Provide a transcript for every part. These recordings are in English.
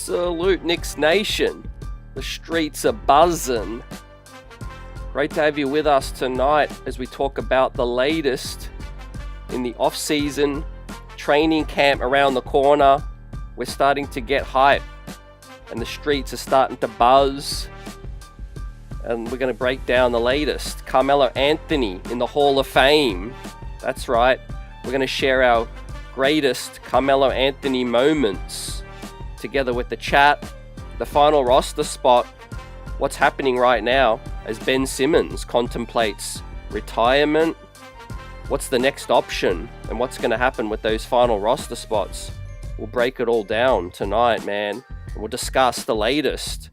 Salute Knicks Nation. The streets are buzzing. Great to have you with us tonight as we talk about the latest in the off-season training camp around the corner. We're starting to get hype and the streets are starting to buzz. And we're going to break down the latest. Carmelo Anthony in the Hall of Fame. That's right. We're going to share our greatest Carmelo Anthony moments together with the chat, the final roster spot, what's happening right now as Ben Simmons contemplates retirement, what's the next option, and what's going to happen with those final roster spots. We'll break it all down tonight, man. And we'll discuss the latest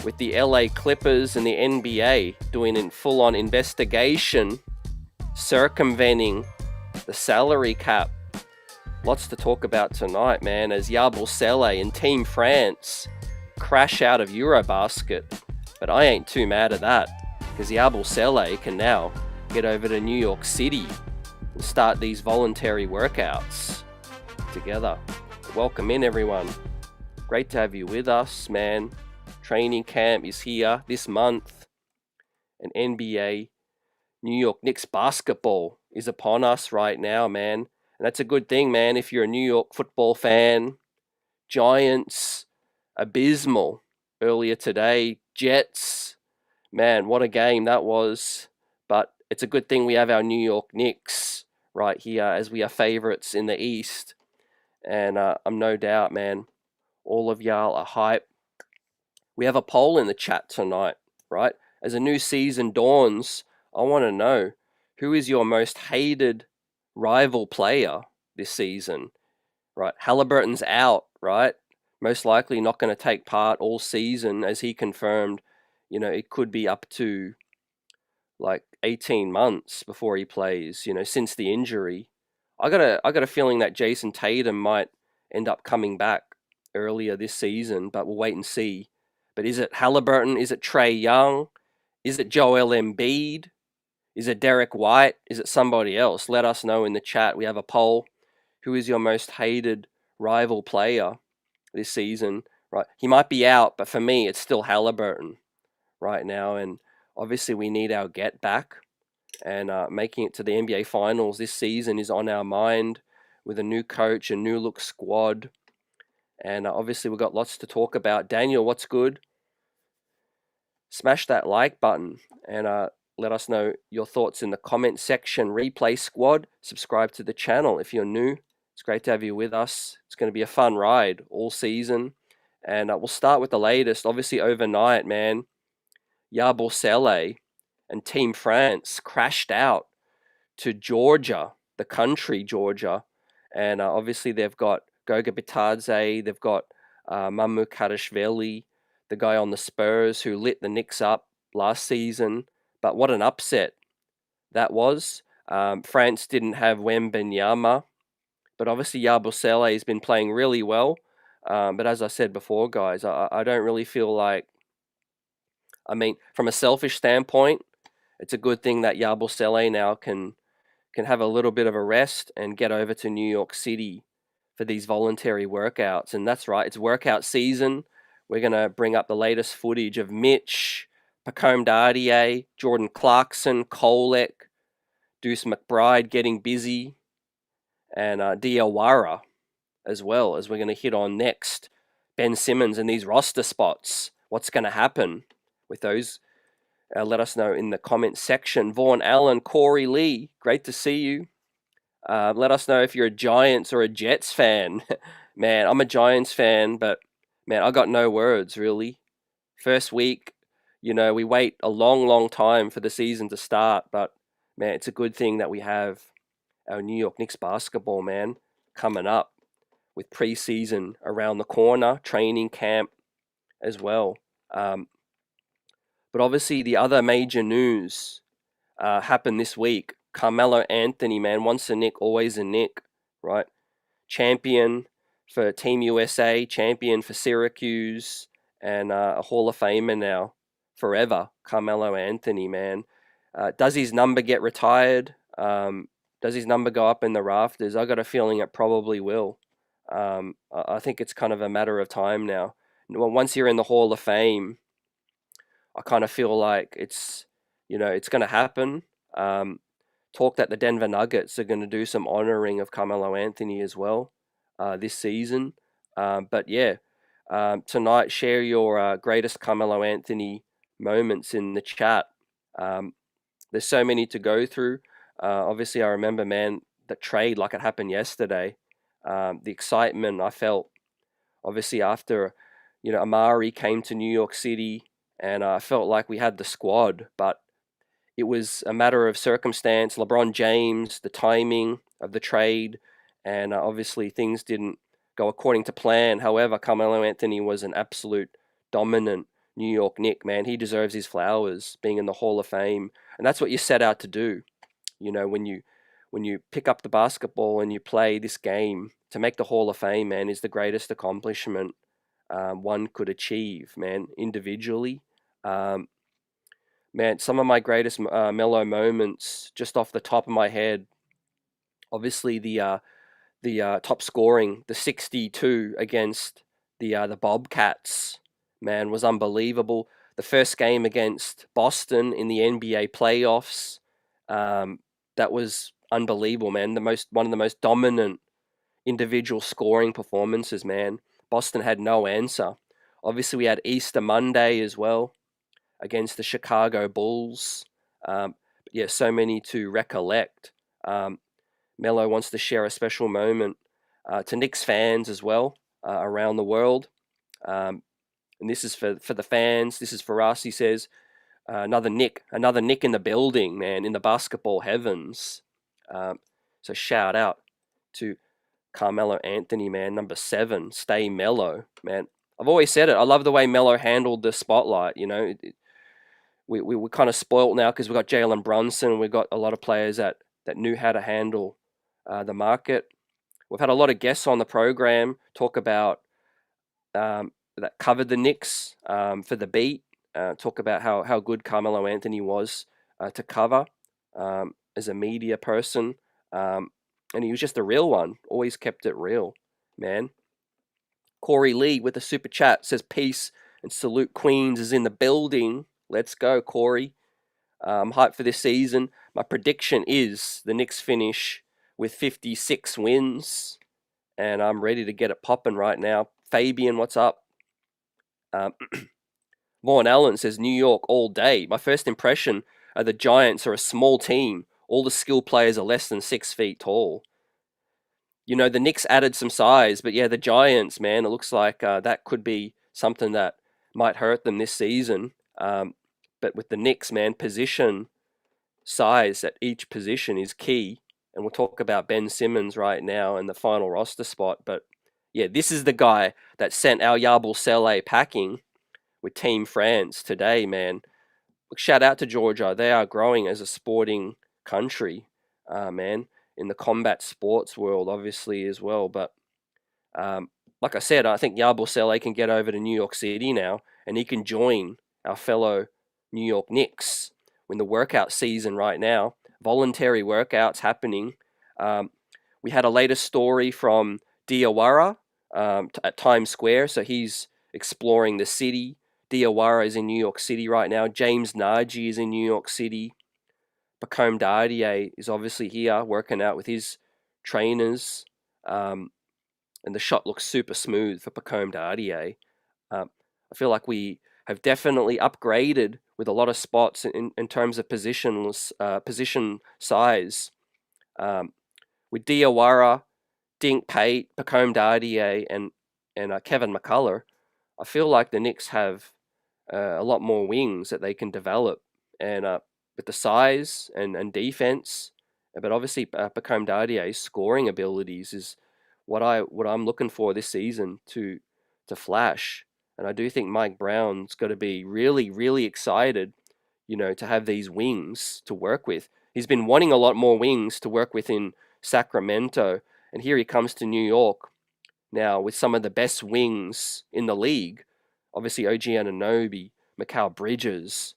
with the LA Clippers and the NBA doing a full-on investigation, circumventing the salary cap. Lots to talk about tonight, man, as Yabusele and Team France crash out of Eurobasket. But I ain't too mad at that, because Yabusele can now get over to New York City and start these voluntary workouts together. Welcome in, everyone. Great to have you with us, man. Training camp is here this month, and NBA New York Knicks basketball is upon us right now, man. And that's a good thing, man, if you're a New York football fan. Giants, abysmal earlier today. Jets, man, what a game that was. But it's a good thing we have our New York Knicks right here as we are favorites in the East. And I'm no doubt, man, all of y'all are hype. We have a poll in the chat tonight, right? As a new season dawns, I want to know, who is your most hated rival player this season, right? Halliburton's out, right? Most likely not going to take part all season, as he confirmed. You know, it could be up to like 18 months before he plays, you know, since the injury. I got a feeling that Jason Tatum might end up coming back earlier this season, but we'll wait and see. But is it Halliburton? Is it Trae Young? Is it Joel Embiid? Is it Derek White? Is it somebody else? Let us know in the chat. We have a poll. Who is your most hated rival player this season? Right, he might be out, but for me, it's still Halliburton right now. And obviously, we need our get back. And making it to the NBA Finals this season is on our mind with a new coach, a new look squad. And obviously, we've got lots to talk about. Daniel, what's good? Smash that like button and let us know your thoughts in the comment section. Replay squad, subscribe to the channel if you're new. It's great to have you with us. It's going to be a fun ride all season. And we'll start with the latest. Obviously, overnight, man, Yabusele and Team France crashed out to Georgia, the country Georgia. And obviously, they've got Goga Bitadze, they've got Mamu Kadashvili, the guy on the Spurs who lit the Knicks up last season. But what an upset that was. France didn't have Wembanyama, but obviously Yabusele has been playing really well. But as I said before, guys, I don't really feel like... I mean, from a selfish standpoint, it's a good thing that Yabusele now can have a little bit of a rest and get over to New York City for these voluntary workouts. And that's right, it's workout season. We're going to bring up the latest footage of Mitch, Pacome Dardier, Jordan Clarkson, Kolek, Deuce McBride getting busy, and Diawara as well, as we're going to hit on next. Ben Simmons and these roster spots. What's going to happen with those? Let us know in the comment section. Vaughn Allen, Corey Lee, great to see you. Let us know if you're a Giants or a Jets fan. Man, I'm a Giants fan, but man, I got no words, really. First week, you know, we wait a long, long time for the season to start. But, man, it's a good thing that we have our New York Knicks basketball, man, coming up with preseason around the corner, training camp as well. But obviously, the other major news happened this week. Carmelo Anthony, man, once a Knick, always a Knick, right? Champion for Team USA, champion for Syracuse, and a Hall of Famer now, forever. Carmelo Anthony, man. Does his number get retired? Does his number go up in the rafters? I got a feeling it probably will. I think it's kind of a matter of time now. once you're in the Hall of Fame, I kind of feel like it's going to happen. Talk that the Denver Nuggets are going to do some honoring of Carmelo Anthony as well this season. But yeah, tonight share your greatest Carmelo Anthony moments in the chat. Um, there's so many to go through. Obviously, I remember, man, that trade like it happened yesterday. The excitement I felt, obviously, after Amari came to New York City, and I felt like we had the squad, but it was a matter of circumstance. LeBron James, the timing of the trade, and obviously things didn't go according to plan. However, Carmelo Anthony was an absolute dominant New York Knick, man. He deserves his flowers, being in the Hall of Fame, and that's what you set out to do. When you pick up the basketball and you play this game, to make the Hall of Fame, man, is the greatest accomplishment one could achieve, man, individually. Um, Man, some of my greatest Melo moments, just off the top of my head, obviously the top scoring, the 62 against the Bobcats, man, was unbelievable. The first game against Boston in the NBA playoffs, that was unbelievable, man. One of the most dominant individual scoring performances, man. Boston had no answer. Obviously, we had Easter Monday as well against the Chicago Bulls. But yeah, so many to recollect. Melo wants to share a special moment to Knicks fans as well around the world. And this is for the fans. This is for us. He says, another Knick in the building, man, in the basketball heavens. So shout out to Carmelo Anthony, man, number 7. Stay Melo, man. I've always said it. I love the way Melo handled the spotlight. We're kind of spoilt now because we've got Jalen Brunson. We've got a lot of players that knew how to handle the market. We've had a lot of guests on the program talk about that covered the Knicks for the beat. Talk about how good Carmelo Anthony was to cover as a media person. And he was just a real one. Always kept it real, man. Corey Lee with the super chat says peace and salute Queens is in the building. Let's go, Corey. I'm hyped for this season. My prediction is the Knicks finish with 56 wins, and I'm ready to get it popping right now. Fabian, what's up? Vaughn Allen says New York all day. My first impression are the Giants are a small team. All the skill players are less than 6 feet tall. The Knicks added some size, but yeah, the Giants, man, it looks like that could be something that might hurt them this season. But with the Knicks, man, position size at each position is key. And we'll talk about Ben Simmons right now and the final roster spot. But yeah, this is the guy that sent our Yabusele packing with Team France today, man. Shout out to Georgia. They are growing as a sporting country, man, in the combat sports world, obviously, as well. But like I said, I think Yabusele can get over to New York City now, and he can join our fellow New York Knicks in the workout season right now. Voluntary workouts happening. We had a latest story from Diawara at Times Square, so he's exploring the city. Diawara is in New York City right now. James Nagy is in New York City. Pacome Dardier is obviously here working out with his trainers. And the shot looks super smooth for Pacome Dardier. I feel like we have definitely upgraded with a lot of spots in terms of position size. With Diawara, Dink Pate, Pacome Dardier, and Kevin McCullough, I feel like the Knicks have a lot more wings that they can develop, and with the size and defense, but obviously Pacome Dardier's scoring abilities is what I'm looking for this season to flash. And I do think Mike Brown's got to be really, really excited, to have these wings to work with. He's been wanting a lot more wings to work with in Sacramento, and here he comes to New York now with some of the best wings in the league. Obviously, OG Anunoby, Mikal Bridges,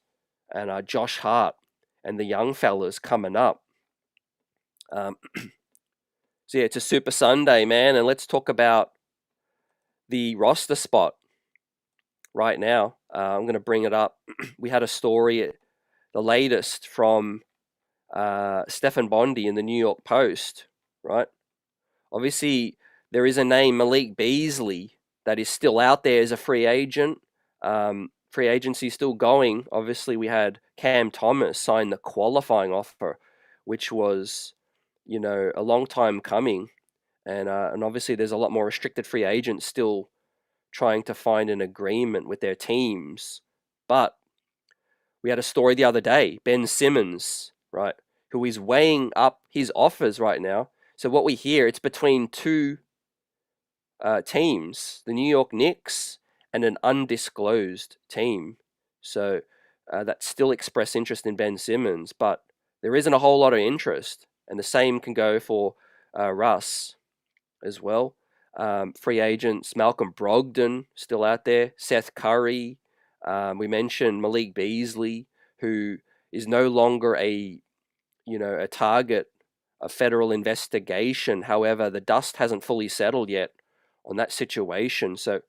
and Josh Hart, and the young fellas coming up. So yeah, it's a Super Sunday, man, and let's talk about the roster spot. right now. I'm going to bring it up. We had a story, the latest from Stephen Bondi in the New York Post, right? Obviously, there is a name, Malik Beasley, that is still out there as a free agent. Free agency still going. Obviously, we had Cam Thomas sign the qualifying offer, which was, a long time coming. And obviously, there's a lot more restricted free agents still trying to find an agreement with their teams. But we had a story the other day, Ben Simmons, right, who is weighing up his offers right now. So what we hear, it's between two teams, the New York Knicks and an undisclosed team. So that still express interest in Ben Simmons, but there isn't a whole lot of interest. And the same can go for Russ as well. Free agents, Malcolm Brogdon still out there, Seth Curry. We mentioned Malik Beasley, who is no longer a target of federal investigation. However, the dust hasn't fully settled yet on that situation. So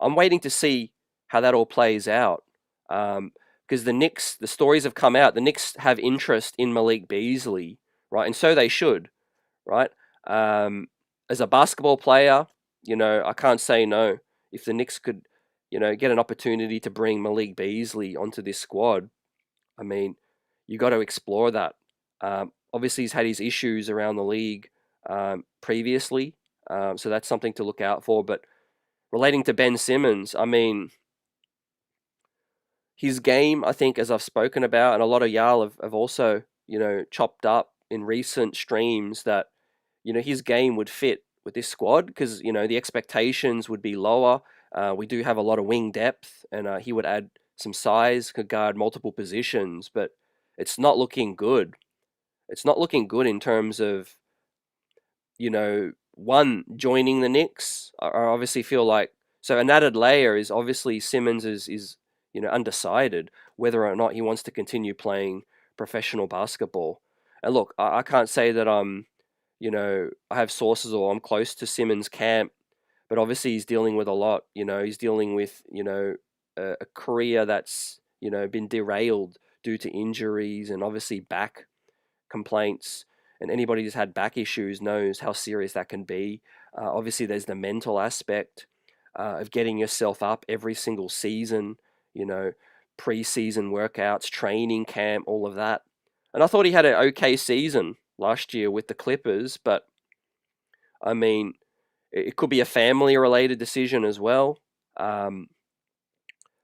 I'm waiting to see how that all plays out. Because the Knicks, the stories have come out. The Knicks have interest in Malik Beasley, right? And so they should, right? As a basketball player, I can't say no. If the Knicks could, get an opportunity to bring Malik Beasley onto this squad, I mean, you got to explore that. Obviously, he's had his issues around the league previously, so that's something to look out for. But relating to Ben Simmons, I mean, his game, I think, as I've spoken about, and a lot of y'all have also, chopped up in recent streams that, his game would fit with this squad because, the expectations would be lower. We do have a lot of wing depth, and he would add some size, could guard multiple positions, but it's not looking good. It's not looking good in terms of, one, joining the Knicks. I obviously feel like, so an added layer is obviously Simmons is undecided whether or not he wants to continue playing professional basketball. And look, I can't say that I have sources or I'm close to Simmons' camp, but obviously he's dealing with a lot. He's dealing with, a career that's, been derailed due to injuries and obviously back complaints. And anybody who's had back issues knows how serious that can be. Obviously, there's the mental aspect of getting yourself up every single season, preseason workouts, training camp, all of that. And I thought he had an okay season last year with the Clippers, but I mean, it could be a family-related decision as well. But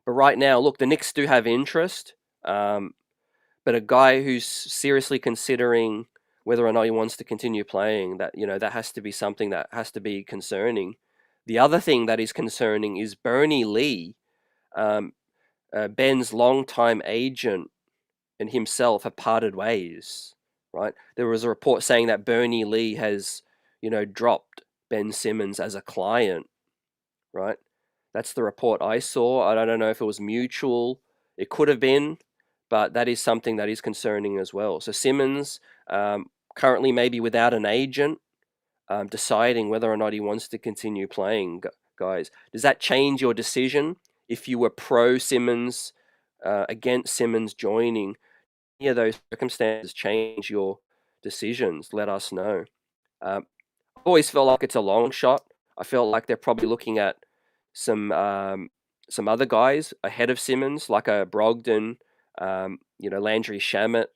right now, look, the Knicks do have interest, but a guy who's seriously considering whether or not he wants to continue playing, that has to be something that has to be concerning. The other thing that is concerning is Bernie Lee, Ben's longtime agent, and himself have parted ways, right? There was a report saying that Bernie Lee has, dropped Ben Simmons as a client, right? That's the report I saw. I don't know if it was mutual. It could have been, but that is something that is concerning as well. So Simmons, currently maybe without an agent, deciding whether or not he wants to continue playing, guys. Does that change your decision if you were pro Simmons, against Simmons joining? Any of those circumstances change your decisions? Let us know. I always felt like it's a long shot. I felt like they're probably looking at some other guys ahead of Simmons, like a Brogdon. Landry Shamet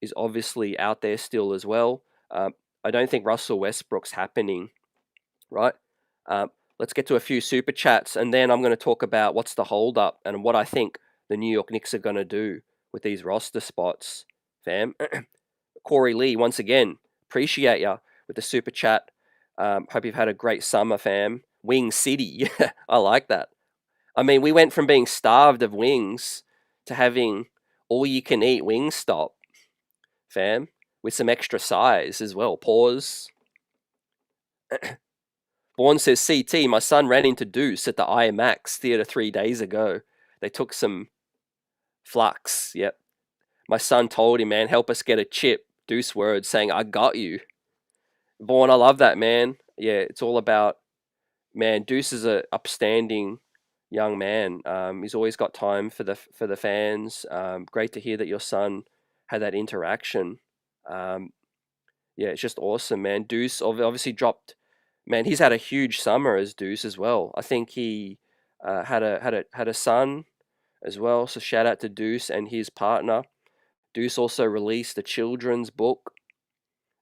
is obviously out there still as well. I don't think Russell Westbrook's happening, right? Let's get to a few super chats, and then I'm going to talk about what's the holdup and what I think the New York Knicks are going to do with these roster spots, fam. Corey Lee, once again, appreciate ya with the super chat. Hope you've had a great summer, fam. Wing City, yeah, I like that. I mean, we went from being starved of wings to having all-you-can-eat Wingstop, fam, with some extra size as well. Pause. Vaughn says, CT, my son ran into Deuce at the IMAX theater 3 days ago. They took some flux. Yep. My son told him, man, help us get a chip. Deuce words saying, I got you. Vaughn, I love that, man. Yeah, it's all about, man, Deuce is a upstanding, young man. He's always got time for the fans. Great to hear that your son had that interaction. Yeah, it's just awesome, man. Deuce obviously dropped. Man, he's had a huge summer as Deuce as well. I think he had a son as well. So shout out to Deuce and his partner. Deuce also released a children's book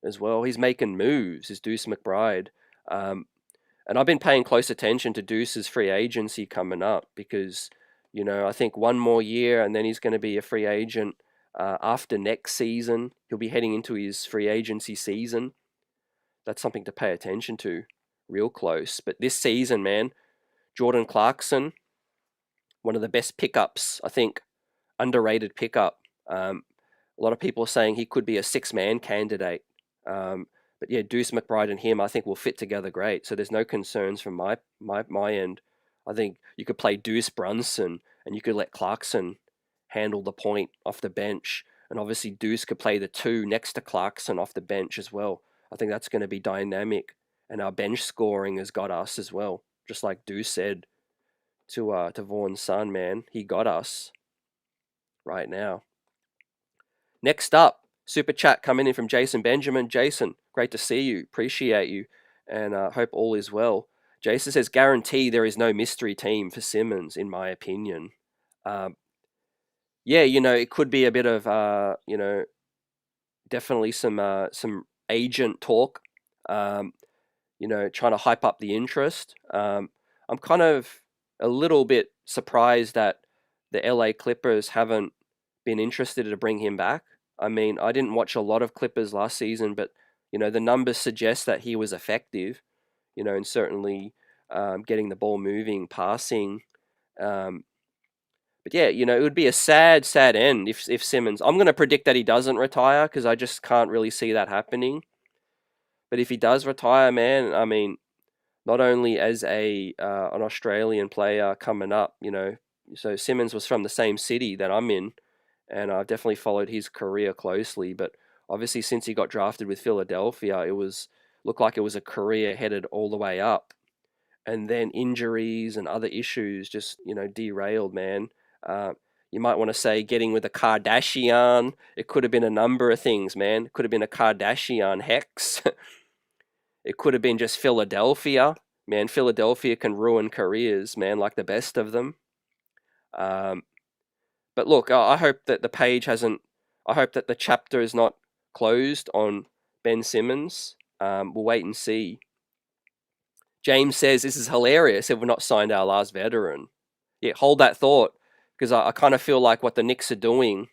as well. He's making moves. Is Deuce McBride. And I've been paying close attention to Deuce's free agency coming up because, I think one more year and then he's going to be a free agent after next season. He'll be heading into his free agency season. That's something to pay attention to real close. But this season, man, Jordan Clarkson, one of the best pickups, I think, underrated pickup. A lot of people are saying he could be a six-man candidate. But yeah, Deuce McBride and him, I think, will fit together great. So there's no concerns from my end. I think you could play Deuce Brunson and you could let Clarkson handle the point off the bench. And obviously Deuce could play the two next to Clarkson off the bench as well. I think that's going to be dynamic. And our bench scoring has got us as well. Just like Deuce said to Vaughn's son, man, he got us right now. Next up, super chat coming in from Jason Benjamin. Jason, great to see you. Appreciate you. And hope all is well. Jason says, guarantee there is no mystery team for Simmons, in my opinion. Yeah, it could be a bit of, definitely some agent talk, trying to hype up the interest. I'm kind of a little bit surprised that the LA Clippers haven't been interested to bring him back. I mean, I didn't watch a lot of Clippers last season, but, the numbers suggest that he was effective, and certainly getting the ball moving, passing. But yeah, it would be a sad, sad end if Simmons. I'm going to predict that he doesn't retire because I just can't really see that happening. But if he does retire, man, I mean, not only as an Australian player coming up, so Simmons was from the same city that I'm in, and I've definitely followed his career closely. But obviously, since he got drafted with Philadelphia, looked like it was a career headed all the way up, and then injuries and other issues just derailed, man. You might want to say getting with a Kardashian. It could have been a number of things, man. It could have been a Kardashian hex. It could have been just Philadelphia. Man, Philadelphia can ruin careers, man, like the best of them. But look, I hope that I hope that the chapter is not closed on Ben Simmons. We'll wait and see. James says, this is hilarious if we're not signed our last veteran. Yeah, hold that thought, because I kind of feel like what the Knicks are doing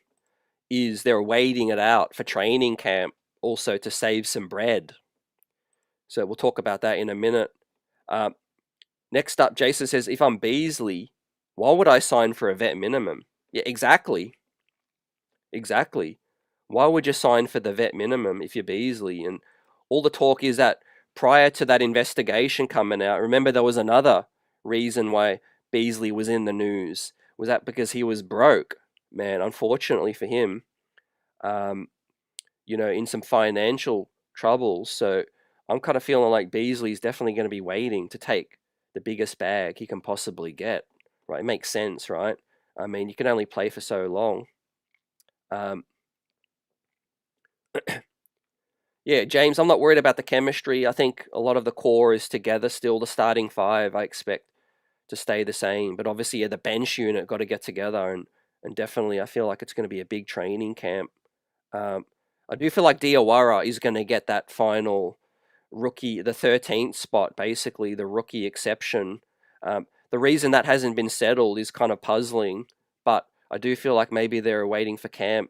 is they're waiting it out for training camp also to save some bread. So we'll talk about that in a minute. Next up, Jason says, if I'm Beasley, why would I sign for a vet minimum? Yeah, exactly. Exactly. Why would you sign for the vet minimum if you're Beasley? And all the talk is that prior to that investigation coming out, remember there was another reason why Beasley was in the news. Was that because he was broke? Man, unfortunately for him, in some financial troubles. So I'm kind of feeling like Beasley's definitely going to be waiting to take the biggest bag he can possibly get. Right? It makes sense, right? I mean, you can only play for so long. Yeah, James, I'm not worried about the chemistry. I think a lot of the core is together still. The starting five, I expect to stay the same. But obviously, yeah, the bench unit got to get together. And definitely, I feel like it's going to be a big training camp. I do feel like Diawara is going to get that final rookie, the 13th spot, basically, the rookie exception. The reason that hasn't been settled is kind of puzzling. But I do feel like maybe they're waiting for camp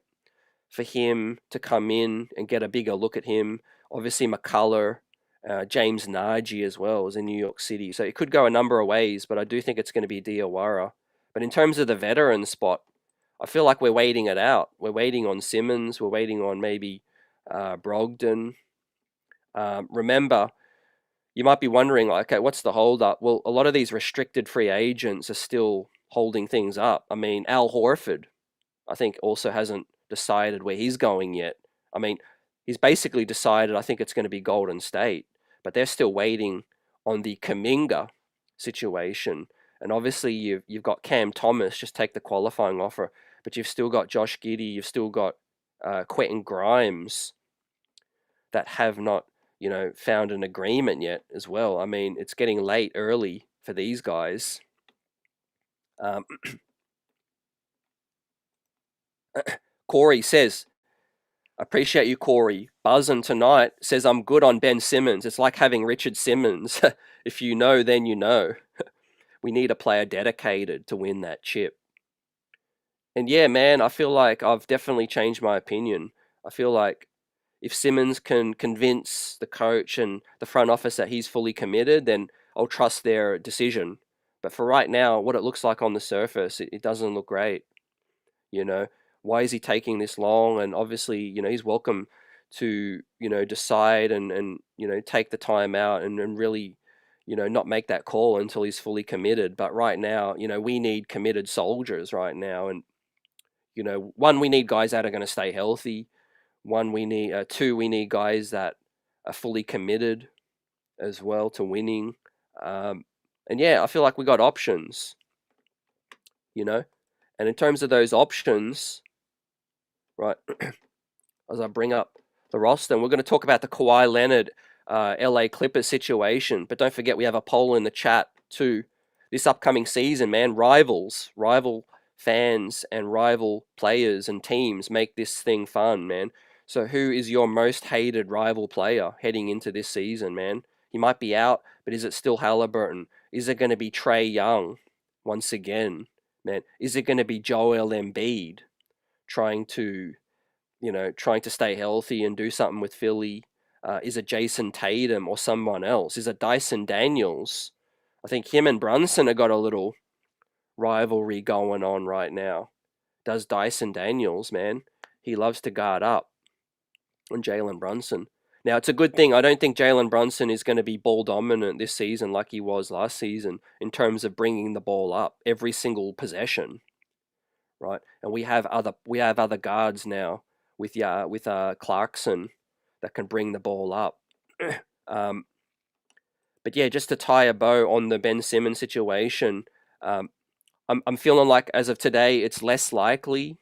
for him to come in and get a bigger look at him. Obviously, McCullough, James Nagy as well is in New York City. So it could go a number of ways, but I do think it's going to be Diawara. But in terms of the veteran spot, I feel like we're waiting it out. We're waiting on Simmons. We're waiting on maybe Brogdon. Remember, you might be wondering, like, okay, what's the holdup? Well, a lot of these restricted free agents are still holding things up. I mean, Al Horford, I think, also hasn't decided where he's going yet. I mean, he's basically decided, I think it's going to be Golden State, but they're still waiting on the Kuminga situation. And obviously you've got Cam Thomas, just take the qualifying offer, but you've still got Josh Giddey, you've still got Quentin Grimes that have not, found an agreement yet as well. I mean, it's getting late early for these guys. Corey says, appreciate you, Corey. Buzzin' tonight says, I'm good on Ben Simmons. It's like having Richard Simmons. If you know, then you know. We need a player dedicated to win that chip. And yeah, man, I feel like I've definitely changed my opinion. I feel like if Simmons can convince the coach and the front office that he's fully committed, then I'll trust their decision. But for right now, what it looks like on the surface, it doesn't look great. Why is he taking this long? And obviously, he's welcome to, decide and take the time out and really, not make that call until he's fully committed. But right now, we need committed soldiers right now. And, one, we need guys that are going to stay healthy. One, we need, two, we need guys that are fully committed as well to winning. And yeah, I feel like we got options, And in terms of those options, right, as I bring up the roster, and we're going to talk about the Kawhi Leonard LA Clippers situation. But don't forget, we have a poll in the chat too. This upcoming season, man, rival fans and rival players and teams make this thing fun, man. So who is your most hated rival player heading into this season, man? He might be out, but is it still Halliburton? Is it going to be Trae Young once again, man? Is it going to be Joel Embiid trying to stay healthy and do something with Philly? Is it Jason Tatum or someone else? Is it Dyson Daniels? I think him and Brunson have got a little rivalry going on right now. Does Dyson Daniels, man? He loves to guard up on Jalen Brunson. Now, it's a good thing. I don't think Jalen Brunson is going to be ball dominant this season like he was last season in terms of bringing the ball up every single possession, right? And we have other guards now with Clarkson that can bring the ball up. But yeah, just to tie a bow on the Ben Simmons situation, I'm feeling like as of today it's less likely,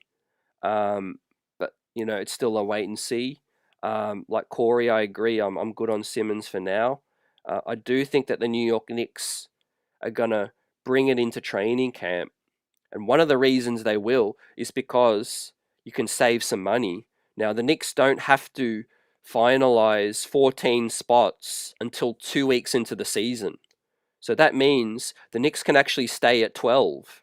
but it's still a wait and see. Like Corey, I agree. I'm good on Simmons for now. I do think that the New York Knicks are gonna bring it into training camp, and one of the reasons they will is because you can save some money. Now the Knicks don't have to finalize 14 spots until 2 weeks into the season. So that means the Knicks can actually stay at 12,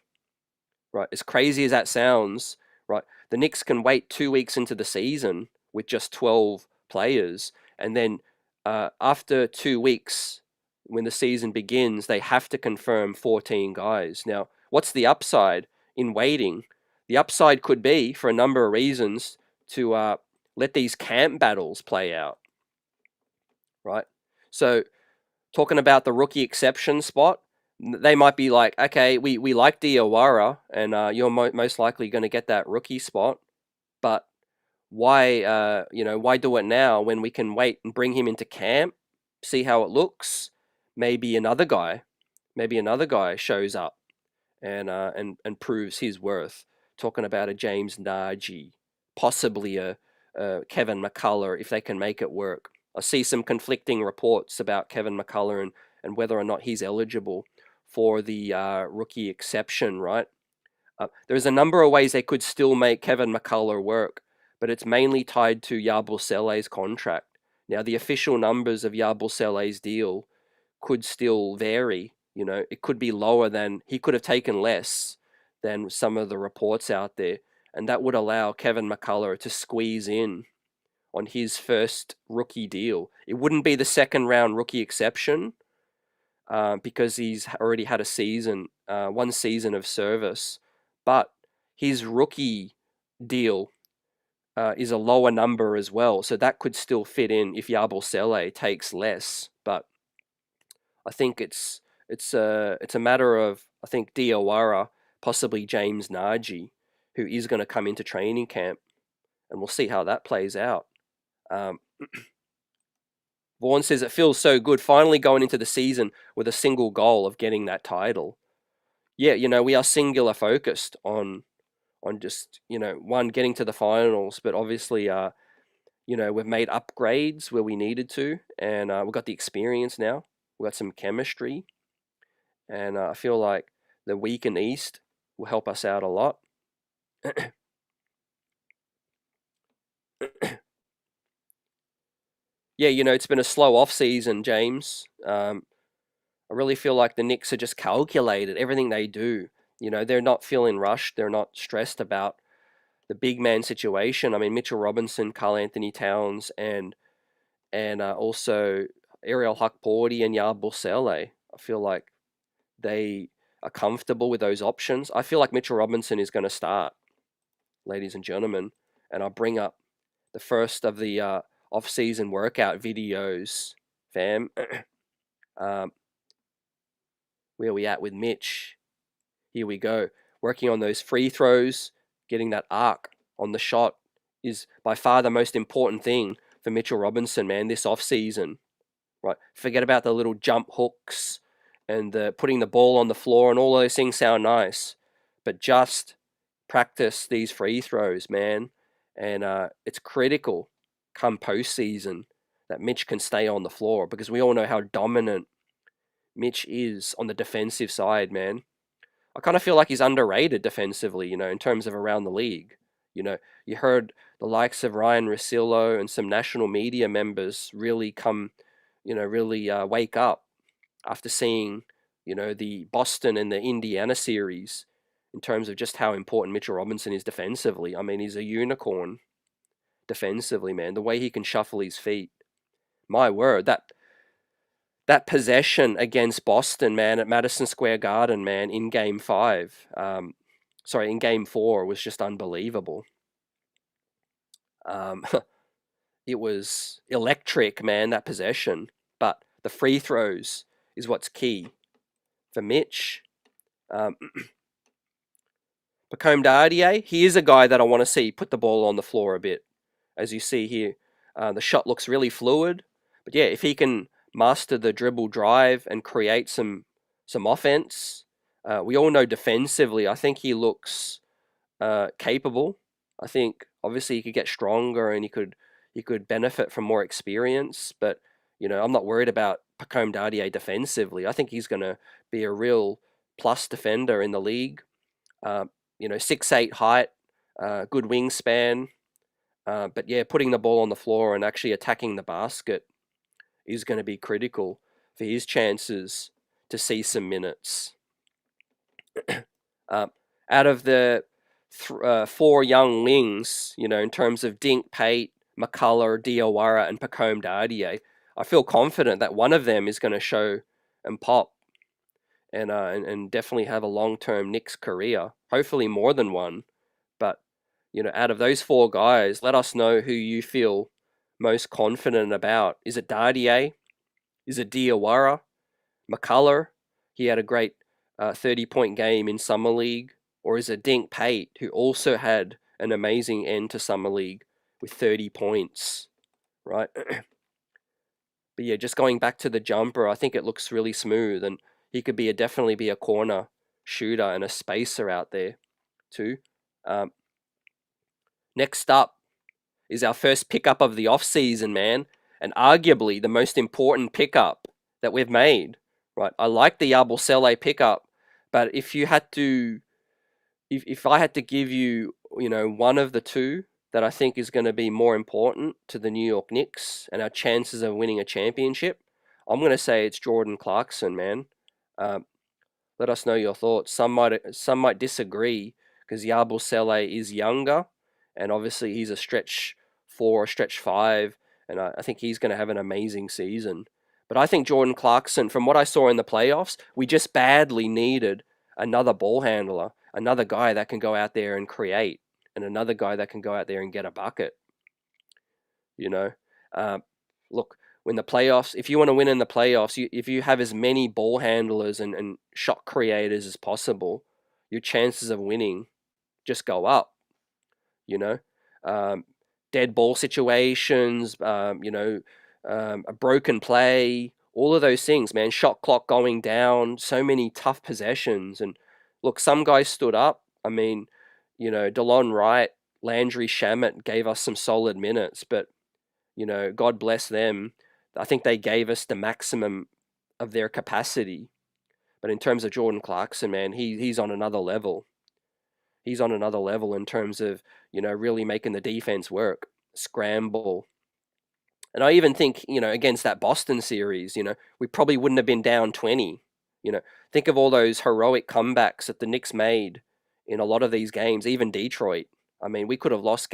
right? As crazy as that sounds, right? The Knicks can wait 2 weeks into the season with just 12 players. And then after 2 weeks, when the season begins, they have to confirm 14 guys. Now, what's the upside in waiting? The upside could be, for a number of reasons, to let these camp battles play out, right? So talking about the rookie exception spot, they might be like, okay, we like Diawara, and you're most likely going to get that rookie spot, but why do it now when we can wait and bring him into camp, see how it looks? Maybe another guy shows up and proves his worth. Talking about a James Nagy, possibly a Kevin McCullough, if they can make it work. I see some conflicting reports about Kevin McCullough and whether or not he's eligible for the rookie exception, right? There's a number of ways they could still make Kevin McCullough work, but it's mainly tied to Yabusele's contract. Now, the official numbers of Yabusele's deal could still vary. It could be lower than, he could have taken less than some of the reports out there, and that would allow Kevin McCullough to squeeze in on his first rookie deal. It wouldn't be the second round rookie exception because he's already had a season, 1 season of service, but his rookie deal is a lower number as well, so that could still fit in if Yabusele takes less. But I think it's a matter of, I think, Diawara, possibly James Nagy, who is going to come into training camp, and we'll see how that plays out. Vaughn says it feels so good finally going into the season with a single goal of getting that title. yeah, we are singular focused on just, one, getting to the finals, but obviously, we've made upgrades where we needed to, and we've got the experience now. We've got some chemistry, and I feel like the weakened East will help us out a lot. Yeah, it's been a slow off season, James. I really feel like the Knicks are just calculated everything they do. They're not feeling rushed. They're not stressed about the big man situation. I mean, Mitchell Robinson, Karl Anthony Towns, and also Ariel Hukporti and Yar Bursele. I feel like they are comfortable with those options. I feel like Mitchell Robinson is going to start, ladies and gentlemen, and I'll bring up the first of the off-season workout videos, fam. um, where we at with Mitch? Here we go. Working on those free throws, getting that arc on the shot is by far the most important thing for Mitchell Robinson, man, this off-season. Right? Forget about the little jump hooks and the putting the ball on the floor, and all those things sound nice, but just practice these free throws, man. And it's critical come postseason that Mitch can stay on the floor, because we all know how dominant Mitch is on the defensive side, man. I kind of feel like he's underrated defensively, in terms of around the league. You heard the likes of Ryan Russillo and some national media members really really wake up after seeing, the Boston and the Indiana series, in terms of just how important Mitchell Robinson is defensively. I mean, he's a unicorn defensively, man. The way he can shuffle his feet. My word, that possession against Boston, man, at Madison Square Garden, man, in Game 5, in Game 4, was just unbelievable. It was electric, man, that possession. But the free throws is what's key for Mitch. Pacome Dardier, he is a guy that I want to see put the ball on the floor a bit. As you see here, the shot looks really fluid. But yeah, if he can master the dribble drive and create some offense, we all know defensively, I think he looks capable. I think obviously he could get stronger, and he could benefit from more experience. But I'm not worried about Pacome Dardier defensively. I think he's going to be a real plus defender in the league. 6'8" height, good wingspan. But yeah, putting the ball on the floor and actually attacking the basket is going to be critical for his chances to see some minutes. Out of the four young wings, in terms of Dink, Pate, McCullough, Diawara, and Pacome Dardier, I feel confident that one of them is going to show and pop, and definitely have a long-term Knicks career. Hopefully more than one. But, out of those four guys, let us know who you feel most confident about. Is it Dardier? Is it Diawara? McCullough? He had a great 30-point game in Summer League. Or is it Dink Pate, who also had an amazing end to Summer League with 30 points, right? But yeah, just going back to the jumper, I think it looks really smooth, and he could definitely be a corner shooter and a spacer out there too. Next up is our first pickup of the offseason, man, and arguably the most important pickup that we've made, right? I like the Yar Bursele pickup, but if I had to give you, one of the two that I think is going to be more important to the New York Knicks and our chances of winning a championship, I'm going to say it's Jordan Clarkson, man. Let us know your thoughts. Some might disagree, because Yar Bursele is younger, and obviously he's a stretch 4 or stretch 5, and I think he's going to have an amazing season. But I think Jordan Clarkson, from what I saw in the playoffs, we just badly needed another ball handler, another guy that can go out there and create, and another guy that can go out there and get a bucket. Look, when the playoffs, if you want to win in the playoffs, if you have as many ball handlers and shot creators as possible, your chances of winning just go up. Dead ball situations, a broken play, all of those things, man. Shot clock going down, so many tough possessions, and look, some guys stood up. I mean, DeLon Wright, Landry Shamet gave us some solid minutes, but God bless them. I think they gave us the maximum of their capacity. But in terms of Jordan Clarkson, man, he's on another level. He's on another level in terms of, really making the defense work, scramble. And I even think, against that Boston series, we probably wouldn't have been down 20. Think of all those heroic comebacks that the Knicks made in a lot of these games, even Detroit. I mean, we could have lost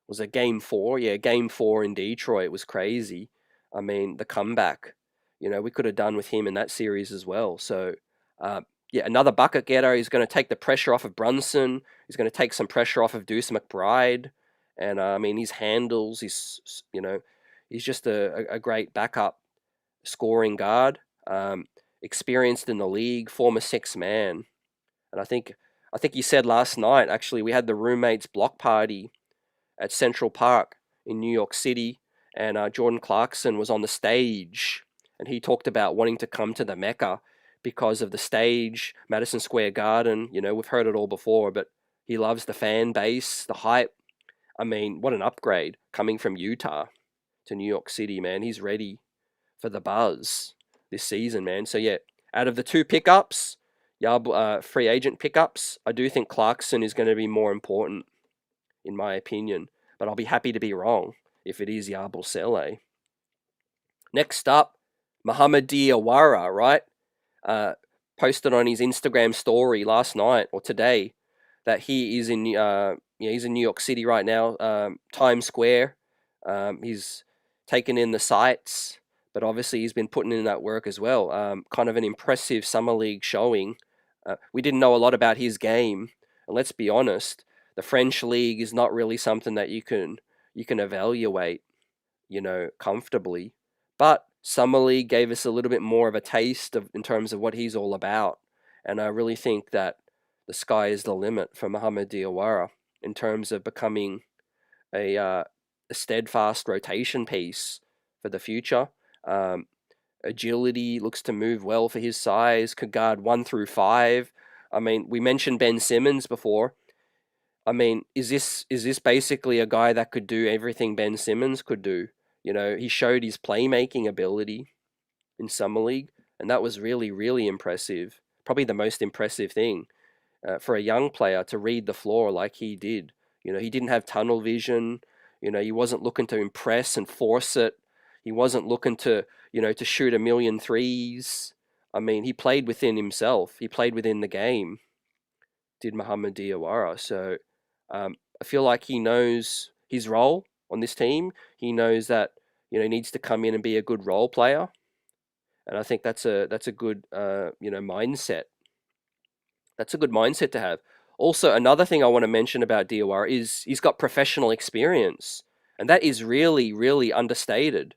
was it game 4? Yeah, game 4 in Detroit was crazy. I mean, the comeback, we could have done with him in that series as well. So, yeah, another bucket getter. He's going to take the pressure off of Brunson. He's going to take some pressure off of Deuce McBride. And I mean, his handles, he's just a great backup scoring guard. Experienced in the league, former six man. And I think you said last night, actually, we had the roommates block party at Central Park in New York City, and Jordan Clarkson was on the stage, and he talked about wanting to come to the Mecca because of the stage, Madison Square Garden. We've heard it all before, but he loves the fan base, the hype. I mean, what an upgrade coming from Utah to New York City, man. He's ready for the buzz this season, man. So yeah, out of the two pickups, free agent pickups, I do think Clarkson is going to be more important, in my opinion. But I'll be happy to be wrong if it is Yarbrough Sele. Next up, Muhammad Diawara, right? Posted on his Instagram story last night or today that he is he's in New York City right now, Times Square. He's taken in the sights, but obviously he's been putting in that work as well. Kind of an impressive summer league showing. We didn't know a lot about his game, and let's be honest, the French league is not really something that you can evaluate, comfortably. But summer league gave us a little bit more of a taste in terms of what he's all about, and I really think that the sky is the limit for Muhammad Diawara in terms of becoming a steadfast rotation piece for the future. Agility, looks to move well for his size, could guard 1 through 5. I mean, we mentioned Ben Simmons before. I mean, is this basically a guy that could do everything Ben Simmons could do? He showed his playmaking ability in Summer League, and that was really, really impressive. Probably the most impressive thing for a young player to read the floor like he did. He didn't have tunnel vision. He wasn't looking to impress and force it. He wasn't looking to shoot a million threes. I mean, he played within himself. He played within the game, did Muhammad Diawara. So I feel like he knows his role on this team. He knows that he needs to come in and be a good role player, and I think that's a good mindset. That's a good mindset to have. Also, another thing I want to mention about Diawara is he's got professional experience, and that is really, really understated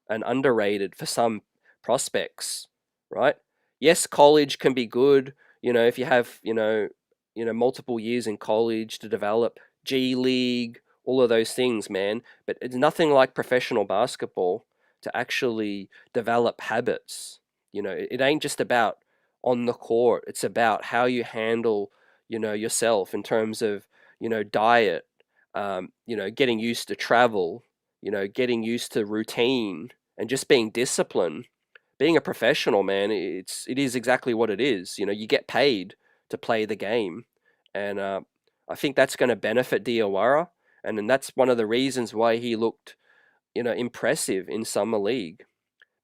and underrated for some prospects, right? Yes, college can be good, if you have, multiple years in college to develop, G League, all of those things, man. But it's nothing like professional basketball to actually develop habits. It ain't just about on the court. It's about how you handle, yourself in terms of, diet, getting used to travel, getting used to routine and just being disciplined. Being a professional, man, it is exactly what it is. You get paid to play the game, and I think that's going to benefit Diawara, and then that's one of the reasons why he looked, impressive in summer league,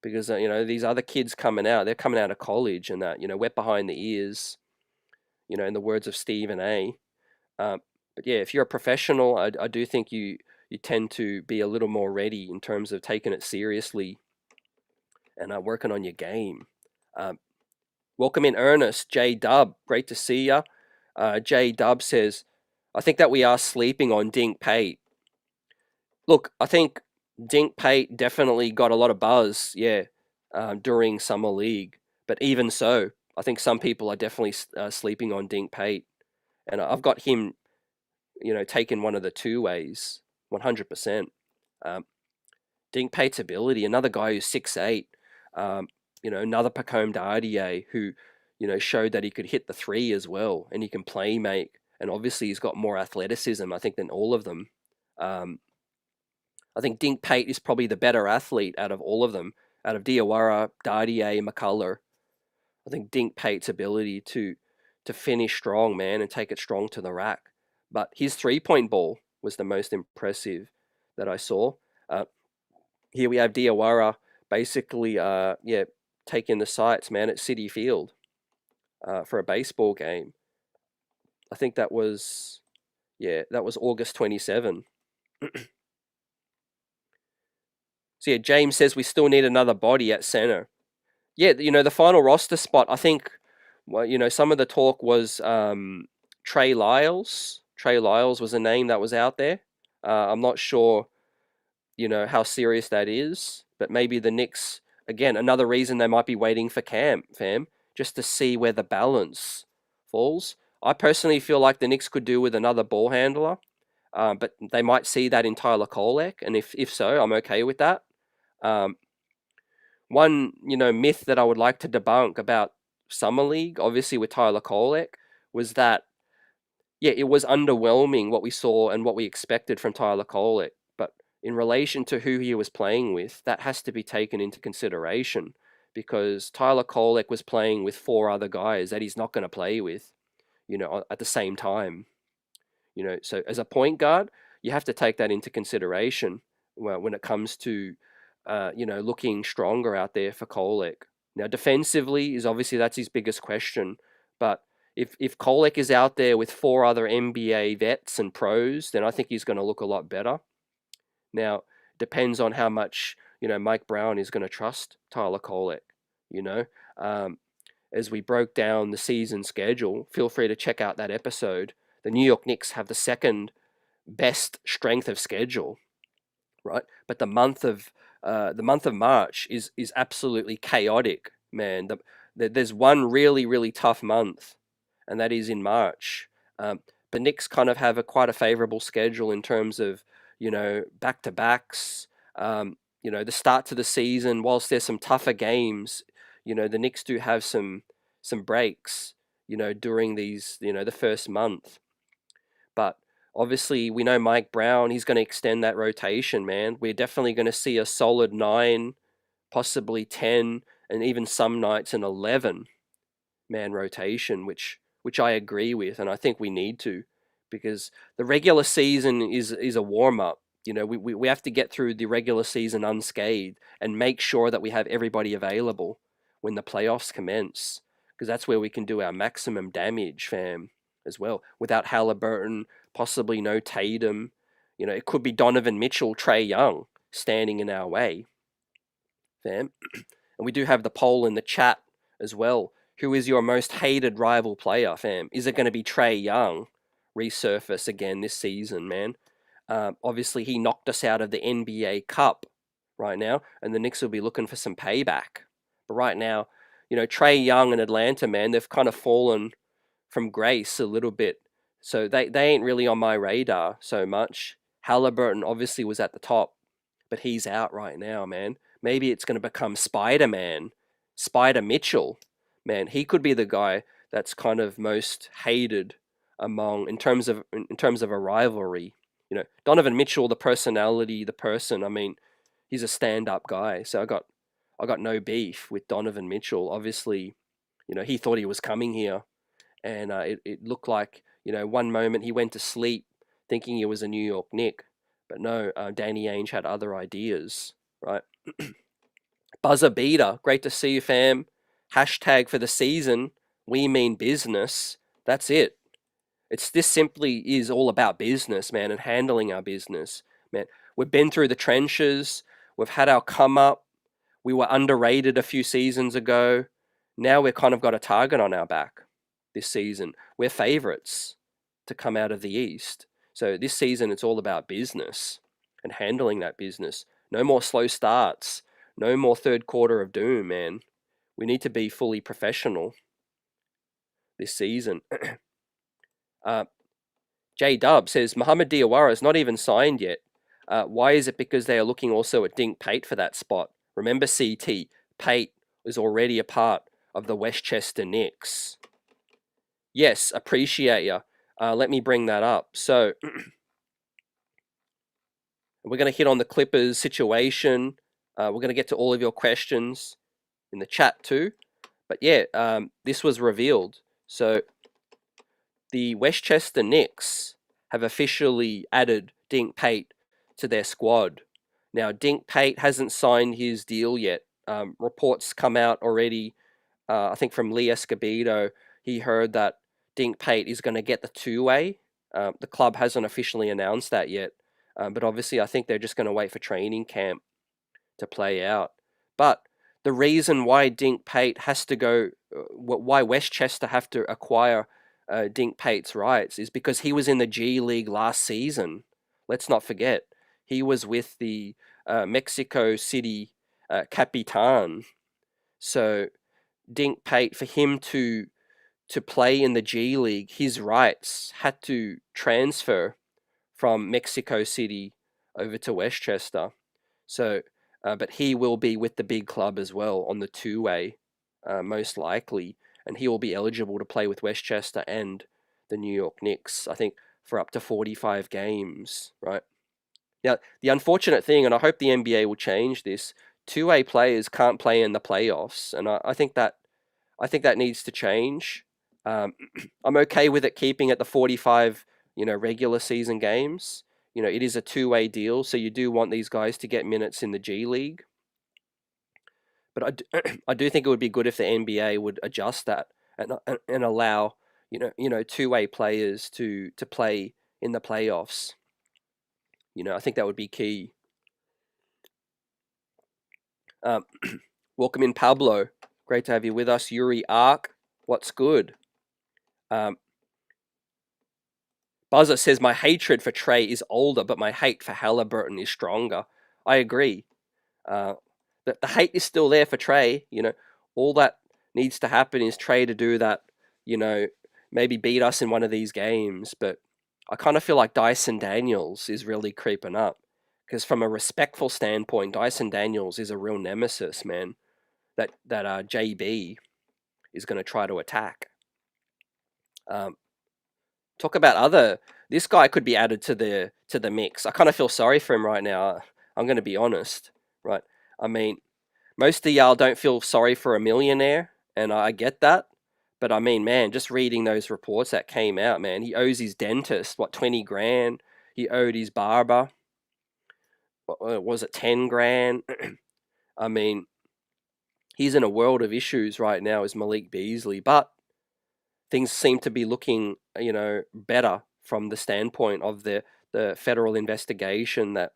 because these other kids they're coming out of college, and that wet behind the ears, in the words of Stephen A. But yeah, if you're a professional, I do think you tend to be a little more ready in terms of taking it seriously and working on your game. Welcome in Ernest, J Dub. Great to see ya. J Dub says, I think that we are sleeping on Dink Pate. Look, I think Dink Pate definitely got a lot of buzz, during Summer League. But even so, I think some people are definitely sleeping on Dink Pate. And I've got him, taken one of the two ways, 100%. Dink Pate's ability, another guy who's 6'8", another Pacome Dardier who, showed that he could hit the three as well, and he can play make. And obviously, he's got more athleticism, I think, than all of them. I think Dink Pate is probably the better athlete out of all of them, out of Diawara, Dardier, McCullough. I think Dink Pate's ability to finish strong, man, and take it strong to the rack. But his 3-point ball was the most impressive that I saw. Here we have Diawara basically, taking the sights, man, at City Field for a baseball game. I think that was August 27. So yeah, James says we still need another body at center. Yeah, the final roster spot, I think, well, some of the talk was Trey Lyles. Trey Lyles was a name that was out there. I'm not sure, how serious that is, but maybe the Knicks, again, another reason they might be waiting for Cam, fam, just to see where the balance falls. I personally feel like the Knicks could do with another ball handler, but they might see that in Tyler Kolek, and if so, I'm okay with that. One, myth that I would like to debunk about Summer League, obviously with Tyler Kolek, was that, it was underwhelming what we saw and what we expected from Tyler Kolek. But in relation to who he was playing with, that has to be taken into consideration, because Tyler Kolek was playing with 4 other guys that he's not going to play with, at the same time. So as a point guard, you have to take that into consideration when it comes to looking stronger out there for Kolek. Now, defensively is obviously that's his biggest question. But if Kolek is out there with 4 other NBA vets and pros, then I think he's going to look a lot better. Now, depends on how much Mike Brown is going to trust Tyler Kolek. As we broke down the season schedule, feel free to check out that episode. The New York Knicks have the second best strength of schedule, right? But the month of March is absolutely chaotic, man. There's one really, really tough month, and that is in March. The Knicks kind of have quite a favorable schedule in terms of, back-to-backs. The start to the season, whilst there's some tougher games, the Knicks do have some breaks, during these, the first month. But obviously, we know Mike Brown, he's going to extend that rotation, man. We're definitely going to see a solid 9, possibly 10, and even some nights an 11-man rotation, which I agree with, and I think we need to, because the regular season is a warm-up. We have to get through the regular season unscathed and make sure that we have everybody available when the playoffs commence, because that's where we can do our maximum damage, fam, as well. Without Halliburton, possibly no Tatum, it could be Donovan Mitchell, Trae Young standing in our way, fam. And we do have the poll in the chat as well. Who is your most hated rival player, fam? Is it going to be Trae Young resurface again this season, man? Obviously, he knocked us out of the NBA Cup right now, and the Knicks will be looking for some payback. But right now, Trae Young and Atlanta, man, they've kind of fallen from grace a little bit. So they ain't really on my radar so much. Halliburton obviously was at the top, but he's out right now, man. Maybe it's going to become Spider-Man, Spider Mitchell. Man, he could be the guy that's kind of most hated in terms of a rivalry. Donovan Mitchell, the personality, the person, I mean, he's a stand-up guy. So I got no beef with Donovan Mitchell. Obviously, he thought he was coming here, and it looked like, one moment he went to sleep thinking he was a New York Knick, but no, Danny Ainge had other ideas, right? Buzzer beater, great to see you, fam. Hashtag for the season, we mean business. That's it. This simply is all about business, man, and handling our business, man. We've been through the trenches. We've had our come up. We were underrated a few seasons ago. Now we've kind of got a target on our back this season. We're favorites to come out of the East. So this season, it's all about business and handling that business. No more slow starts. No more third quarter of doom, man. We need to be fully professional this season. J-Dub says, Mohamed Diawara is not even signed yet. Why is it? Because they are looking also at Dink Pate for that spot. Remember, CT, Pate is already a part of the Westchester Knicks. Yes, appreciate ya. Let me bring that up. So we're going to hit on the Clippers situation. We're going to get to all of your questions in the chat too. But yeah, this was revealed. So the Westchester Knicks have officially added Dink Pate to their squad. Now, Dink Pate hasn't signed his deal yet. Reports come out already, I think from Lee Escobedo. He heard that Dink Pate is going to get the two-way. The club hasn't officially announced that yet. But obviously, I think they're just going to wait for training camp to play out. But the reason why Dink Pate has to go, why Westchester have to acquire Dink Pate's rights is because he was in the G League last season. Let's not forget. He was with the Mexico City Capitan. So Dink Pate, for him to play in the G League, his rights had to transfer from Mexico City over to Westchester. So, but he will be with the big club as well on the two-way, most likely, and he will be eligible to play with Westchester and the New York Knicks, I think, for up to 45 games, right? Now, the unfortunate thing, and I hope the NBA will change this, two-way players can't play in the playoffs, and I think that needs to change. I'm okay with it keeping at the 45, regular season games. It is a two-way deal, so you do want these guys to get minutes in the G League. But I do think it would be good if the NBA would adjust that and allow two-way players to play in the playoffs. I think that would be key. Welcome in, Pablo. Great to have you with us. Yuri Ark, what's good? Buzzer says, my hatred for Trey is older, but my hate for Halliburton is stronger. I agree. The hate is still there for Trey. All that needs to happen is Trey to do that, maybe beat us in one of these games. But I kind of feel like Dyson Daniels is really creeping up. Because from a respectful standpoint, Dyson Daniels is a real nemesis, man. That JB is going to try to attack. Talk about this guy could be added to the mix. I kind of feel sorry for him right now. I'm going to be honest, right? I mean, most of y'all don't feel sorry for a millionaire, and I get that. But I mean, man, just reading those reports that came out, man, he owes his dentist, 20 grand? He owed his barber, what was it, 10 grand? I mean, he's in a world of issues right now as Malik Beasley, but things seem to be looking, better from the standpoint of the federal investigation that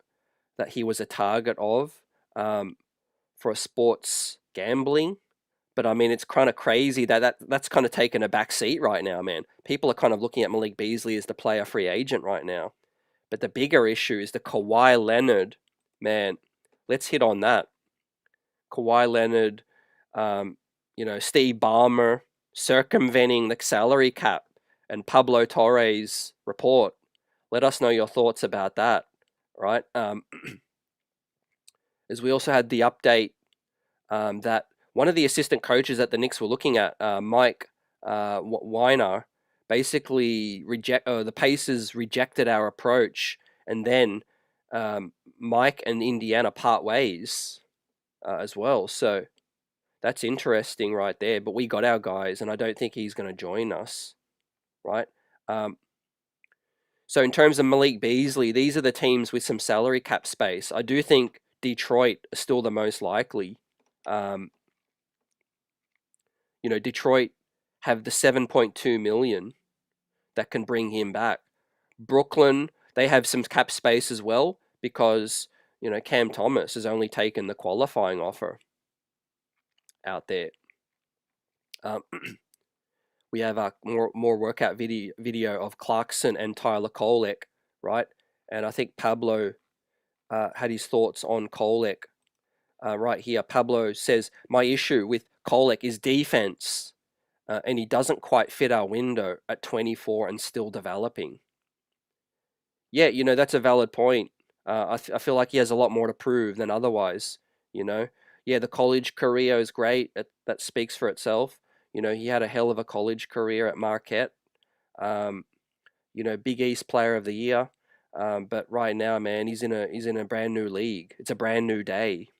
he was a target of for a sports gambling. But I mean, it's kind of crazy that's kind of taken a back seat right now, man. People are kind of looking at Malik Beasley as the player free agent right now. But the bigger issue is the Kawhi Leonard, man. Let's hit on that. Kawhi Leonard, Steve Ballmer circumventing the salary cap and Pablo Torre's report. Let us know your thoughts about that, right? As we also had the update that one of the assistant coaches that the Knicks were looking at, Mike Weiner, basically the Pacers rejected our approach, and then Mike and Indiana part ways as well. So that's interesting right there. But we got our guys, and I don't think he's going to join us, right? So in terms of Malik Beasley, these are the teams with some salary cap space. I do think Detroit is still the most likely. Detroit have the 7.2 million that can bring him back. Brooklyn, they have some cap space as well because, Cam Thomas has only taken the qualifying offer out there. We have a more workout video of Clarkson and Tyler Kolek, right? And I think Pablo had his thoughts on Kolek right here. Pablo says, my issue with Kolek is defense, and he doesn't quite fit our window at 24 and still developing. Yeah, that's a valid point. I feel like he has a lot more to prove than otherwise, Yeah, the college career is great. that speaks for itself. He had a hell of a college career at Marquette. Um, Big East Player of the Year. But right now, man, he's in a brand new league. It's a brand new day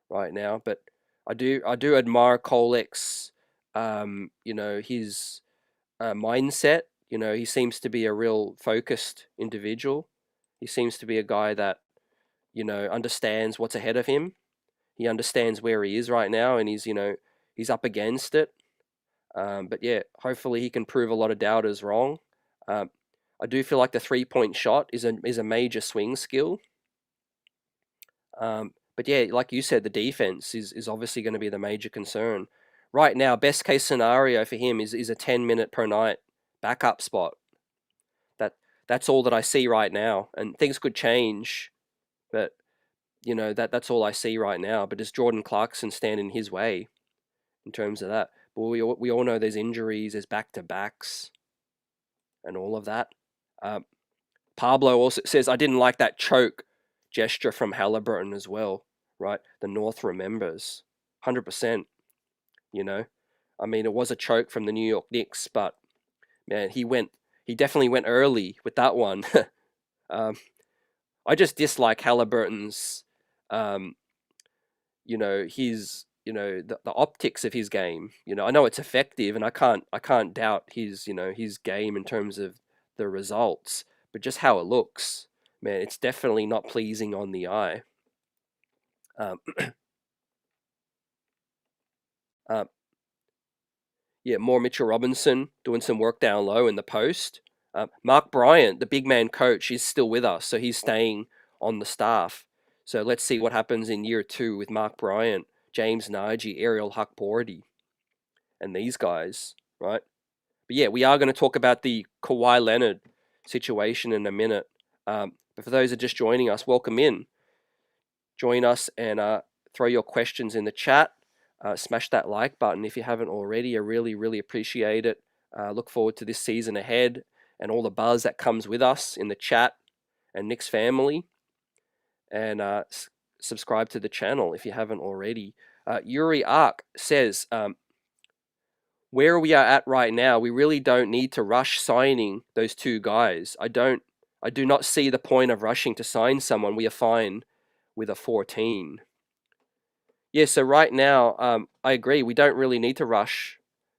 right now. But I do admire Kolek's, his mindset. He seems to be a real focused individual. He seems to be a guy that understands what's ahead of him. He understands where he is right now, and he's up against it. But yeah, hopefully he can prove a lot of doubters wrong. Um, I do feel like the 3-point shot is a major swing skill. But yeah, like you said, the defense is obviously going to be the major concern. Right now, best case scenario for him is a 10-minute per night backup spot. That's all that I see right now, and things could change. But that's all I see right now. But does Jordan Clarkson stand in his way in terms of that? But we all know there's injuries, there's back-to-backs, and all of that. Pablo also says, I didn't like that choke gesture from Halliburton as well, right? The North remembers. 100%, I mean, it was a choke from the New York Knicks, but, man, he definitely went early with that one. I just dislike Halliburton's, the optics of his game. I know it's effective, and I can't doubt his game in terms of the results, but just how it looks, man, it's definitely not pleasing on the eye. Um, yeah, more Mitchell Robinson doing some work down low in the post. Mark Bryant, the big man coach, is still with us, so he's staying on the staff. So let's see what happens in year 2 with Mark Bryant, James Nagy, Ariel Hukbordi, and these guys, right? But yeah, we are going to talk about the Kawhi Leonard situation in a minute. But for those that are just joining us, welcome in. Join us and throw your questions in the chat. Smash that like button if you haven't already. I really, really appreciate it. Look forward to this season ahead and all the buzz that comes with us in the chat and Knicks family. And subscribe to the channel if you haven't already. Yuri Ark says, where we are at right now, we really don't need to rush signing those 2 guys. I do not see the point of rushing to sign someone. We are fine with a 14. Yeah, so right now, I agree. We don't really need to rush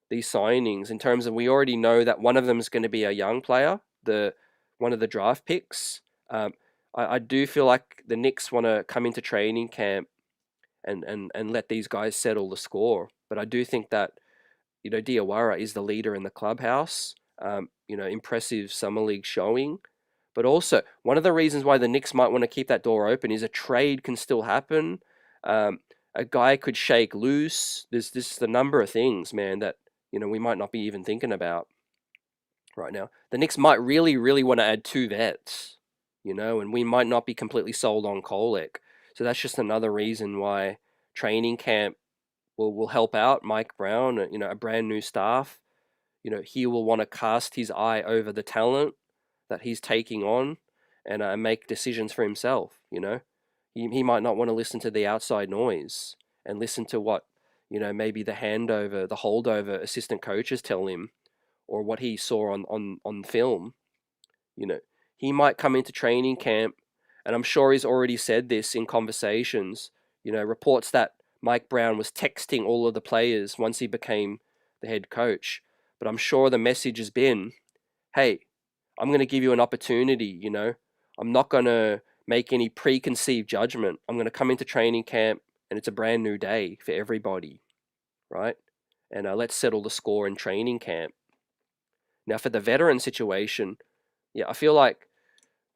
these signings in terms of we already know that one of them is going to be a young player, one of the draft picks. I do feel like the Knicks want to come into training camp and let these guys settle the score. But I do think that Diawara is the leader in the clubhouse. Impressive summer league showing. But also, one of the reasons why the Knicks might want to keep that door open is a trade can still happen. A guy could shake loose. There's just a number of things, man, that we might not be even thinking about right now. The Knicks might really, really want to add 2 vets, and we might not be completely sold on Kolek. So that's just another reason why training camp will help out Mike Brown, a brand new staff. He will want to cast his eye over the talent that he's taking on and make decisions for himself. He might not want to listen to the outside noise and listen to what maybe the holdover assistant coaches tell him, or what he saw on film. He might come into training camp, and I'm sure he's already said this in conversations. Reports that Mike Brown was texting all of the players once he became the head coach. But I'm sure the message has been, hey, I'm going to give you an opportunity, I'm not going to make any preconceived judgment. I'm going to come into training camp, and it's a brand new day for everybody, right? And let's settle the score in training camp. Now, for the veteran situation, yeah, I feel like,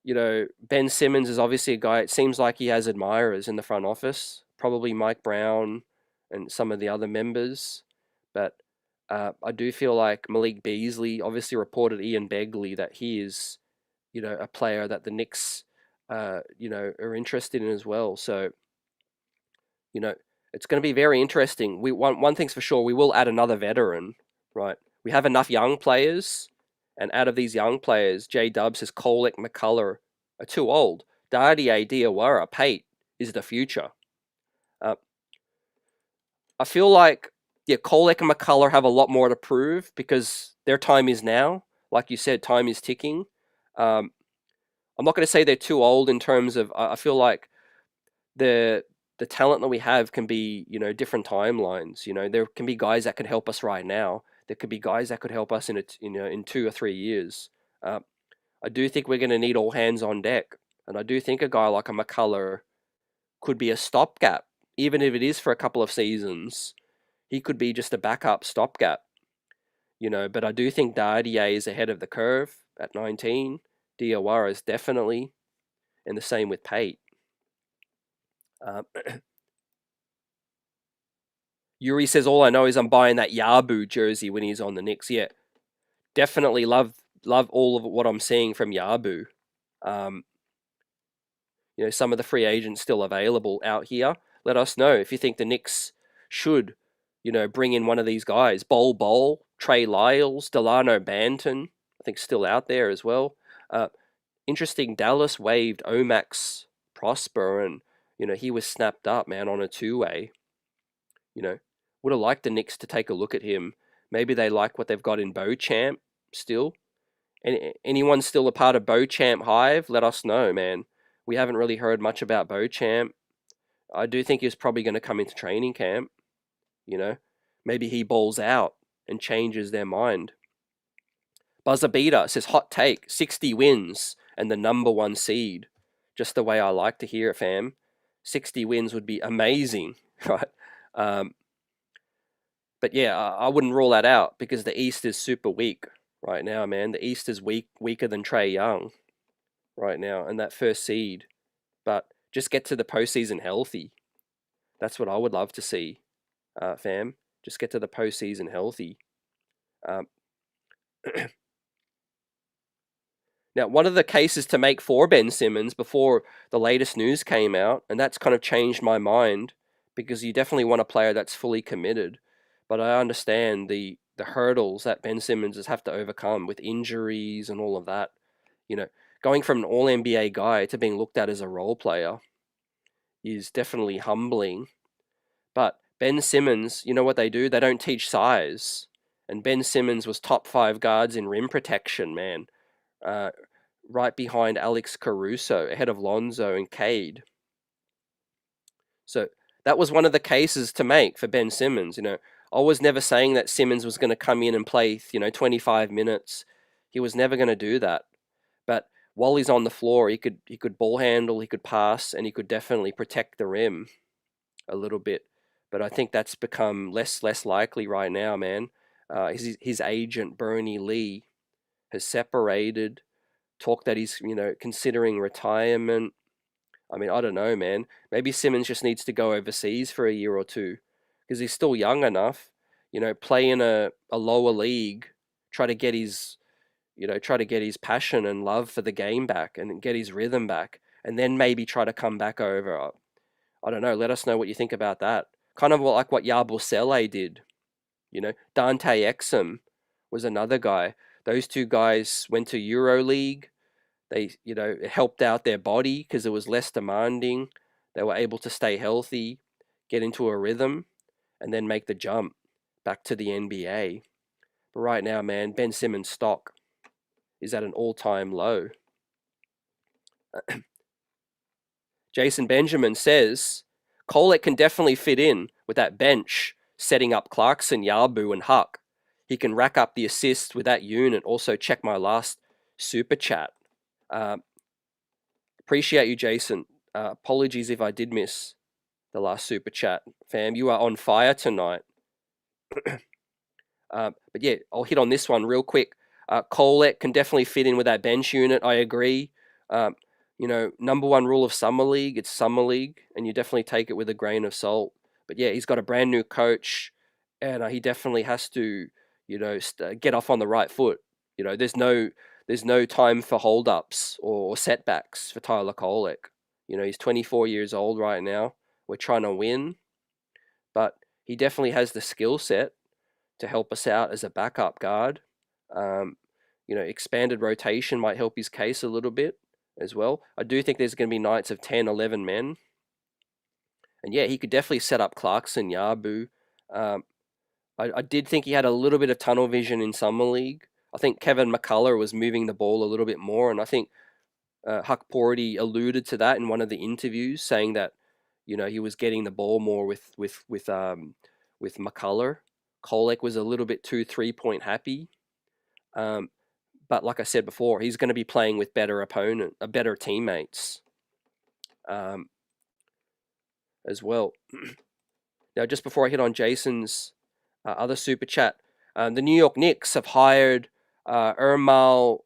Ben Simmons is obviously a guy, it seems like he has admirers in the front office, probably Mike Brown and some of the other members. But I do feel like Malik Beasley obviously reported Ian Begley that he is, a player that the Knicks, are interested in as well. So, it's going to be very interesting. One thing's for sure, we will add another veteran, right? We have enough young players, and out of these young players, J-Dub says Kolek, McCullough are too old. Dardier, Diawara, Pate is the future. I feel like yeah, Kolek and McCullough have a lot more to prove because their time is now. Like you said, time is ticking. Um, I'm not going to say they're too old in terms of. I feel like the the talent that we have can be, different timelines. There can be guys that can help us right now. There could be guys that could help us in 2 or 3 years. Uh, I do think we're going to need all hands on deck, and I do think a guy like a McCullough could be a stopgap, even if it is for a couple of seasons. He could be just a backup stopgap. But I do think Dardier is ahead of the curve at 19. Diawara is definitely, and the same with Pate. Um, Yuri says, all I know is I'm buying that Yabu jersey when he's on the Knicks. Yeah, definitely love all of what I'm seeing from Yabu. Um, some of the free agents still available out here. Let us know if you think the Knicks should, bring in one of these guys. Bol, Trey Lyles, Delano Banton, I think still out there as well. Interesting, Dallas waived Omax Prosper, and, he was snapped up, man, on a two-way. Would have liked the Knicks to take a look at him. Maybe they like what they've got in Beauchamp still. Anyone still a part of Beauchamp Hive? Let us know, man. We haven't really heard much about Beauchamp. I do think he's probably going to come into training camp. Maybe he balls out and changes their mind. Buzzer Beater says, hot take, 60 wins and the number one seed. Just the way I like to hear it, fam. 60 wins would be amazing, right? But yeah, I wouldn't rule that out because the East is super weak right now, man. The East is weaker than Trae Young right now, and that first seed. But just get to the postseason healthy. That's what I would love to see, fam. Just get to the postseason healthy. Um, Now, one of the cases to make for Ben Simmons before the latest news came out, and that's kind of changed my mind because you definitely want a player that's fully committed. But I understand the hurdles that Ben Simmons has have to overcome with injuries and all of that. Going from an All NBA guy to being looked at as a role player is definitely humbling. But Ben Simmons, you know what they do? They don't teach size. And Ben Simmons was top 5 guards in rim protection, man. Right behind Alex Caruso, ahead of Lonzo and Cade. So that was one of the cases to make for Ben Simmons. I was never saying that Simmons was going to come in and play, 25 minutes. He was never going to do that. But while he's on the floor, he could ball handle, he could pass, and he could definitely protect the rim a little bit. But I think that's become less likely right now, man. His agent Bernie Lee has separated. Talk that he's considering retirement. I mean, I don't know, man. Maybe Simmons just needs to go overseas for a year or two because he's still young enough. Play in a lower league, try to get his passion and love for the game back and get his rhythm back, and then maybe try to come back over. I don't know. Let us know what you think about that. Kind of like what Yabusele did. Dante Exum was another guy. Those two guys went to EuroLeague. They, it helped out their body because it was less demanding. They were able to stay healthy, get into a rhythm, and then make the jump back to the NBA. But right now, man, Ben Simmons' stock is at an all-time low. Jason Benjamin says, Kolek can definitely fit in with that bench, setting up Clarkson, Yabu, and Huck. He can rack up the assists with that unit. Also, check my last super chat. Appreciate you, Jason. Apologies if I did miss the last super chat. Fam, you are on fire tonight. But yeah, I'll hit on this one real quick. Kolek can definitely fit in with that bench unit. I agree. Number one rule of Summer League, it's Summer League, and you definitely take it with a grain of salt. But yeah, he's got a brand new coach, and he definitely has to, get off on the right foot. There's no time for holdups or setbacks for Tyler Kolek. He's 24 years old right now. We're trying to win, but he definitely has the skill set to help us out as a backup guard. Expanded rotation might help his case a little bit as well. I do think there's going to be nights of 10, 11 men. And yeah, he could definitely set up Clarkson, Yabu. I did think he had a little bit of tunnel vision in summer league. I think Kevin McCullough was moving the ball a little bit more, and I think Huck Porty alluded to that in one of the interviews, saying that he was getting the ball more with McCullough. Kolek was a little bit too 3-point happy, but like I said before, he's going to be playing with better teammates as well. Now, just before I hit on Jason's other super chat, the New York Knicks have hired Ermal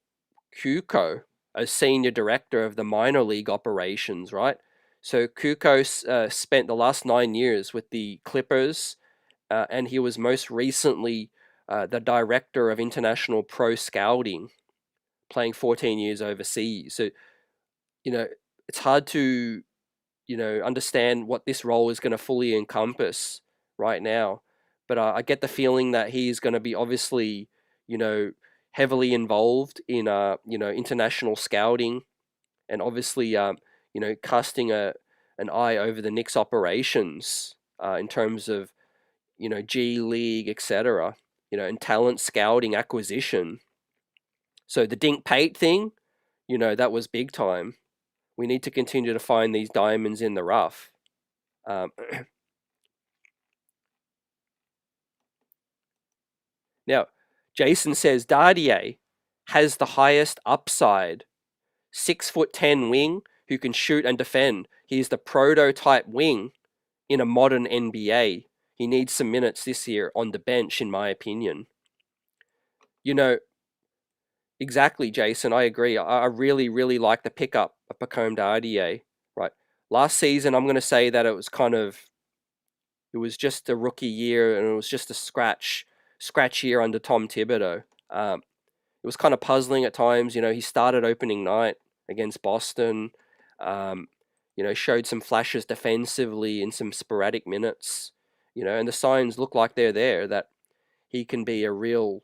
Kuko as senior director of the minor league operations, right? So Kuko spent the last 9 years with the Clippers, and he was most recently the director of international pro scouting, playing 14 years overseas. So, it's hard to, understand what this role is going to fully encompass right now. But I get the feeling that he's going to be obviously, heavily involved in, international scouting, and obviously, casting an eye over the Knicks operations in terms of, G League, etc., and talent scouting acquisition. So the Dink Pate thing, that was big time. We need to continue to find these diamonds in the rough. Now, Jason says Dardier has the highest upside. 6'10" wing who can shoot and defend. He's the prototype wing in a modern NBA. He needs some minutes this year on the bench, in my opinion. Exactly, Jason. I agree. I really, really like the pickup of Pacome Dardier. Right. Last season, I'm going to say that it was just a rookie year, and it was just a scratch year under Tom Thibodeau. It was kind of puzzling at times. He started opening night against Boston. Showed some flashes defensively in some sporadic minutes. And the signs look like they're there that he can be a real,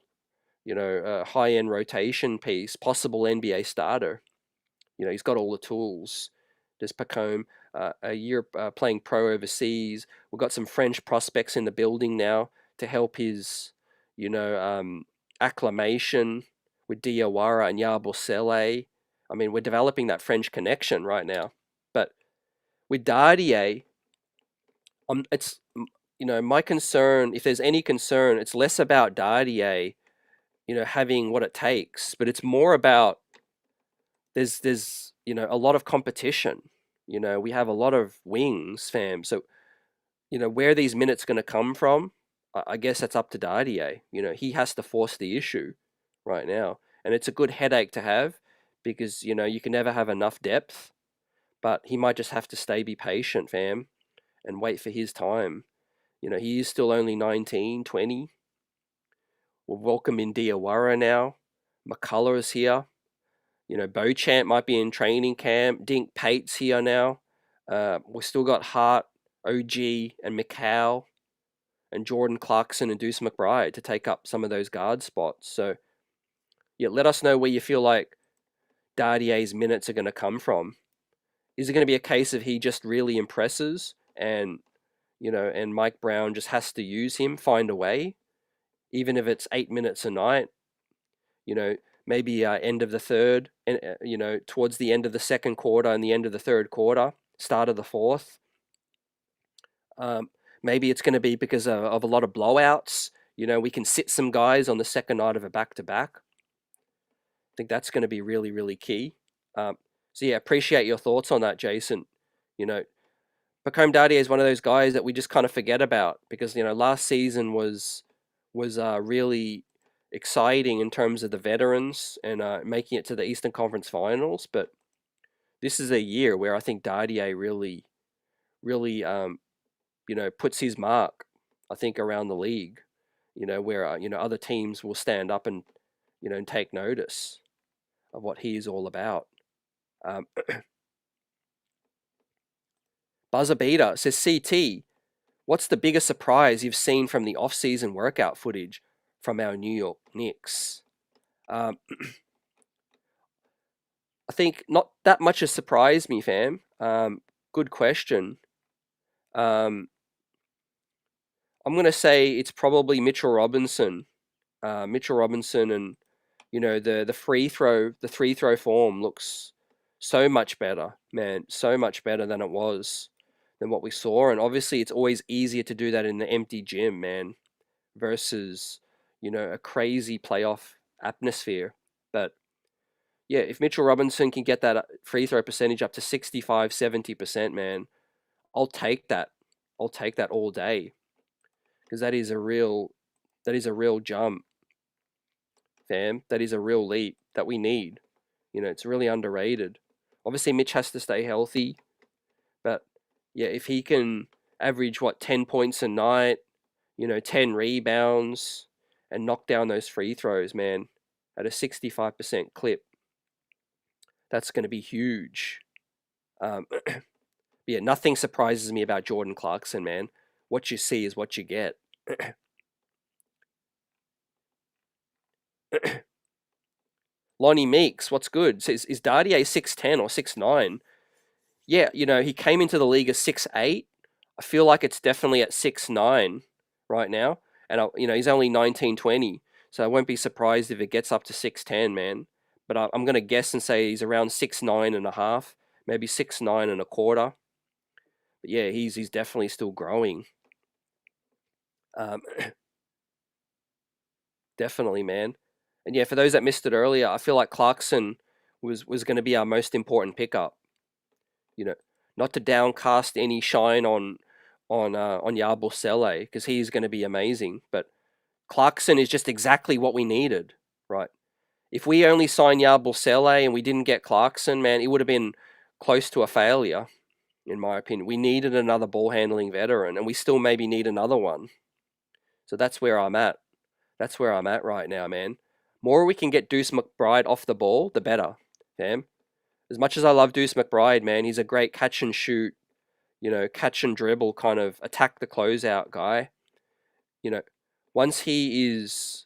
high-end rotation piece, possible NBA starter. He's got all the tools. There's Pacome, a year playing pro overseas. We've got some French prospects in the building now to help his, acclimation with Diawara and Yabusele. I mean, we're developing that French connection right now. But with Dardier, it's my concern. If there's any concern, it's less about Dardier, having what it takes, but it's more about there's a lot of competition. We have a lot of wings, fam. So where these minutes going to come from, I guess that's up to Dardier. He has to force the issue right now, and it's a good headache to have because you can never have enough depth. But he might just have to be patient, fam, and wait for his time. He is still only 19, 20. We'll welcome in Diawara now. McCullough's here. Beauchamp might be in training camp. Dink Pate's here now. We've still got Hart, OG, and McCall, and Jordan Clarkson and Deuce McBride to take up some of those guard spots. So, yeah, let us know where you feel like Dardier's minutes are going to come from. Is it going to be a case of he just really impresses and Mike Brown just has to use him, find a way, even if it's 8 minutes a night, maybe end of the third, and towards the end of the second quarter and the end of the third quarter, start of the fourth. Maybe it's going to be because of a lot of blowouts. We can sit some guys on the second night of a back-to-back. I think that's going to be really, really key. So yeah, appreciate your thoughts on that, Jason. Pacome Dardier is one of those guys that we just kind of forget about because last season was really exciting in terms of the veterans and making it to the Eastern Conference Finals. But this is a year where I think Dardier really, really, puts his mark. I think around the league, where other teams will stand up and and take notice of what he is all about. Buzzer Beater says, CT, what's the biggest surprise you've seen from the off-season workout footage from our New York Knicks? I think not that much has surprised me, fam. Good question. I'm going to say it's probably Mitchell Robinson. Mitchell Robinson, and the free throw form looks so much better, man, so much better than it was than what we saw. And obviously it's always easier to do that in the empty gym, man, versus a crazy playoff atmosphere. But yeah, if Mitchell Robinson can get that free throw percentage up to 65, 70%, man, I'll take that. I'll take that all day, because that is a real jump, fam. That is a real leap that we need. It's really underrated. Obviously, Mitch has to stay healthy, but yeah, if he can average 10 points a night, 10 rebounds, and knock down those free throws, man, at a 65% clip, that's going to be huge. Yeah, nothing surprises me about Jordan Clarkson, man. What you see is what you get. Lonnie Meeks, what's good? So is Dardier 6'10" or 6'9"? Yeah, he came into the league as 6'8". I feel like it's definitely at 6'9" right now. And, he's only 19, 20. So I won't be surprised if it gets up to 6'10", man. But I'm going to guess and say he's around 6'9 and a half, maybe 6'9 and a quarter. But yeah, he's definitely still growing. Definitely, man. And yeah, for those that missed it earlier, I feel like Clarkson was going to be our most important pickup. Not to downcast any shine on Yabusele, because he's going to be amazing, but Clarkson is just exactly what we needed, right? If we only signed Yabusele and we didn't get Clarkson, man, it would have been close to a failure, in my opinion. We needed another ball handling veteran, and we still maybe need another one. So that's where I'm at. That's where I'm at right now, man. More we can get Deuce McBride off the ball, the better, fam. As much as I love Deuce McBride, man, he's a great catch and shoot, catch and dribble kind of attack the closeout guy. Once he is,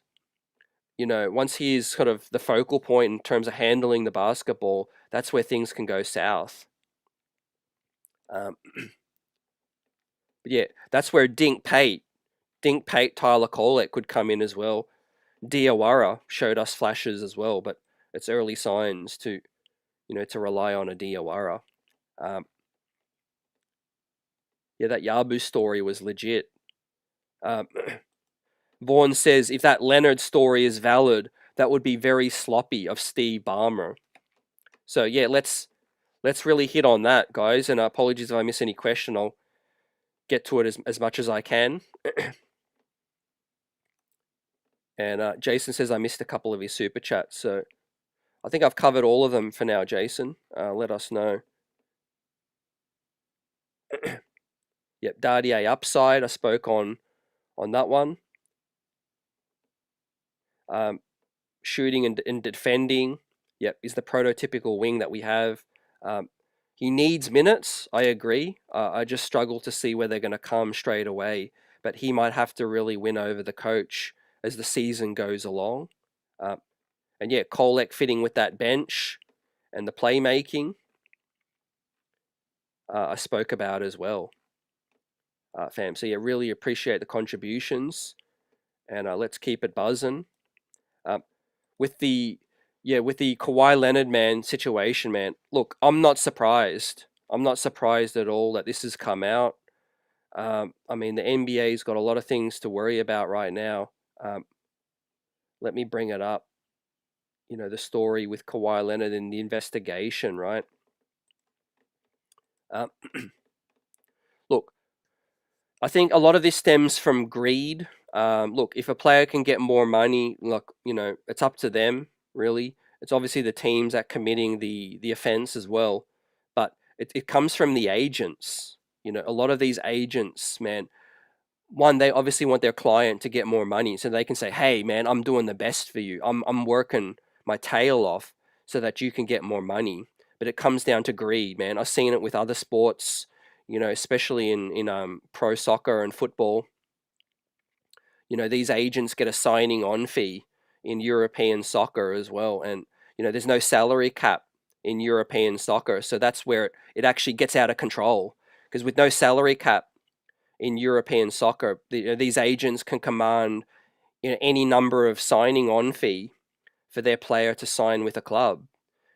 once he is sort of the focal point in terms of handling the basketball, that's where things can go south. But yeah, that's where Dink Pate, Tyler Kolek could come in as well. Diawara showed us flashes as well, but it's early signs to rely on a Diawara. Yeah, that Yabu story was legit. Vaughn says, if that Leonard story is valid, that would be very sloppy of Steve Ballmer. So yeah, let's really hit on that, guys. And apologies if I miss any question. I'll get to it as much as I can. And Jason says I missed a couple of his super chats, so I think I've covered all of them for now, Jason. Let us know. Yep, Dardier upside. I spoke on that one. Shooting and defending. Yep, is the prototypical wing that we have. He needs minutes. I agree. I just struggle to see where they're going to come straight away. But he might have to really win over the coach as the season goes along. And yeah, Kolek fitting with that bench and the playmaking. I spoke about as well. Fam. So yeah, really appreciate the contributions, and let's keep it buzzing. With the Kawhi Leonard, man, situation, man. Look, I'm not surprised. I'm not surprised at all that this has come out. I mean, the NBA's got a lot of things to worry about right now. Let me bring it up. The story with Kawhi Leonard and the investigation, right? Look, I think a lot of this stems from greed. Look, if a player can get more money, look, it's up to them, really. It's obviously the teams that committing the offense as well. But it comes from the agents. A lot of these agents, man, one, they obviously want their client to get more money so they can say, hey, man, I'm doing the best for you. I'm working my tail off so that you can get more money. But it comes down to greed, man. I've seen it with other sports, especially in pro soccer and football. These agents get a signing on fee in European soccer as well. And, there's no salary cap in European soccer. So that's where it actually gets out of control. Because with no salary cap in European soccer. These agents can command any number of signing on fee for their player to sign with a club.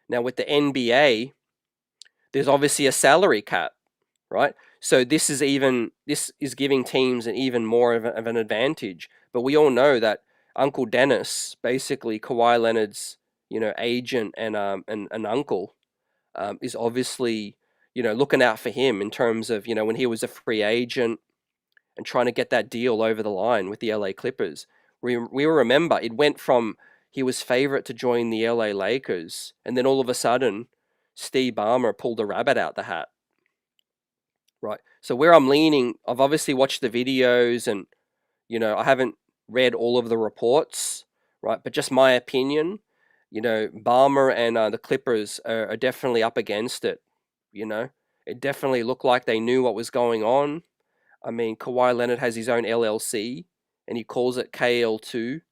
Now with the NBA, there's obviously a salary cap, right? So this is giving teams an even more of an advantage. But we all know that Uncle Dennis, basically Kawhi Leonard's agent and uncle, is obviously looking out for him in terms of when he was a free agent and trying to get that deal over the line with the LA Clippers. We remember it went from he was favorite to join the LA Lakers, and then all of a sudden, Steve Ballmer pulled a rabbit out the hat. Right. So where I'm leaning, I've obviously watched the videos, and I haven't read all of the reports, right? But just my opinion, Ballmer and the Clippers are definitely up against it. It definitely looked like they knew what was going on. I mean, Kawhi Leonard has his own LLC, and he calls it KL2.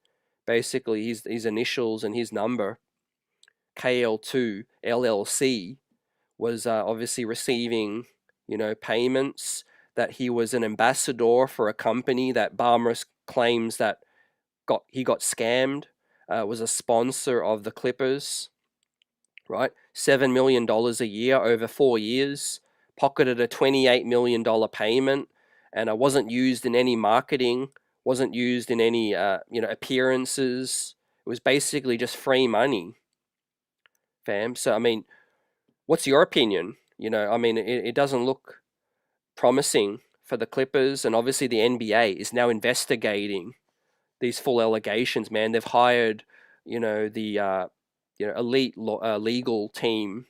Basically, his initials and his number, KL2 LLC, was obviously receiving, payments, that he was an ambassador for a company that Ballmer claims that he got scammed, was a sponsor of the Clippers, right? $7 million a year over 4 years, pocketed a $28 million payment, and wasn't used in any marketing, wasn't used in any appearances. It was basically just free money, fam. So I mean, what's your opinion? I mean, it doesn't look promising for the Clippers, and obviously the NBA is now investigating these full allegations. Man, they've hired the elite legal team.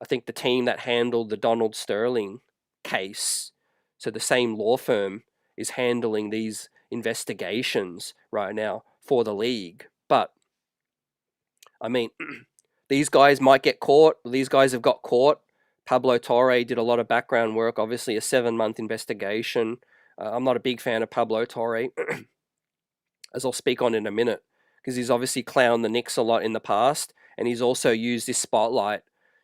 I think the team that handled the Donald Sterling case. So the same law firm is handling these investigations right now for the league. But I mean, these guys might get caught. These guys have got caught. Pablo Torre did a lot of background work, obviously a 7-month investigation. I'm not a big fan of Pablo Torre, as I'll speak on in a minute, because he's obviously clowned the Knicks a lot in the past, and he's also used this spotlight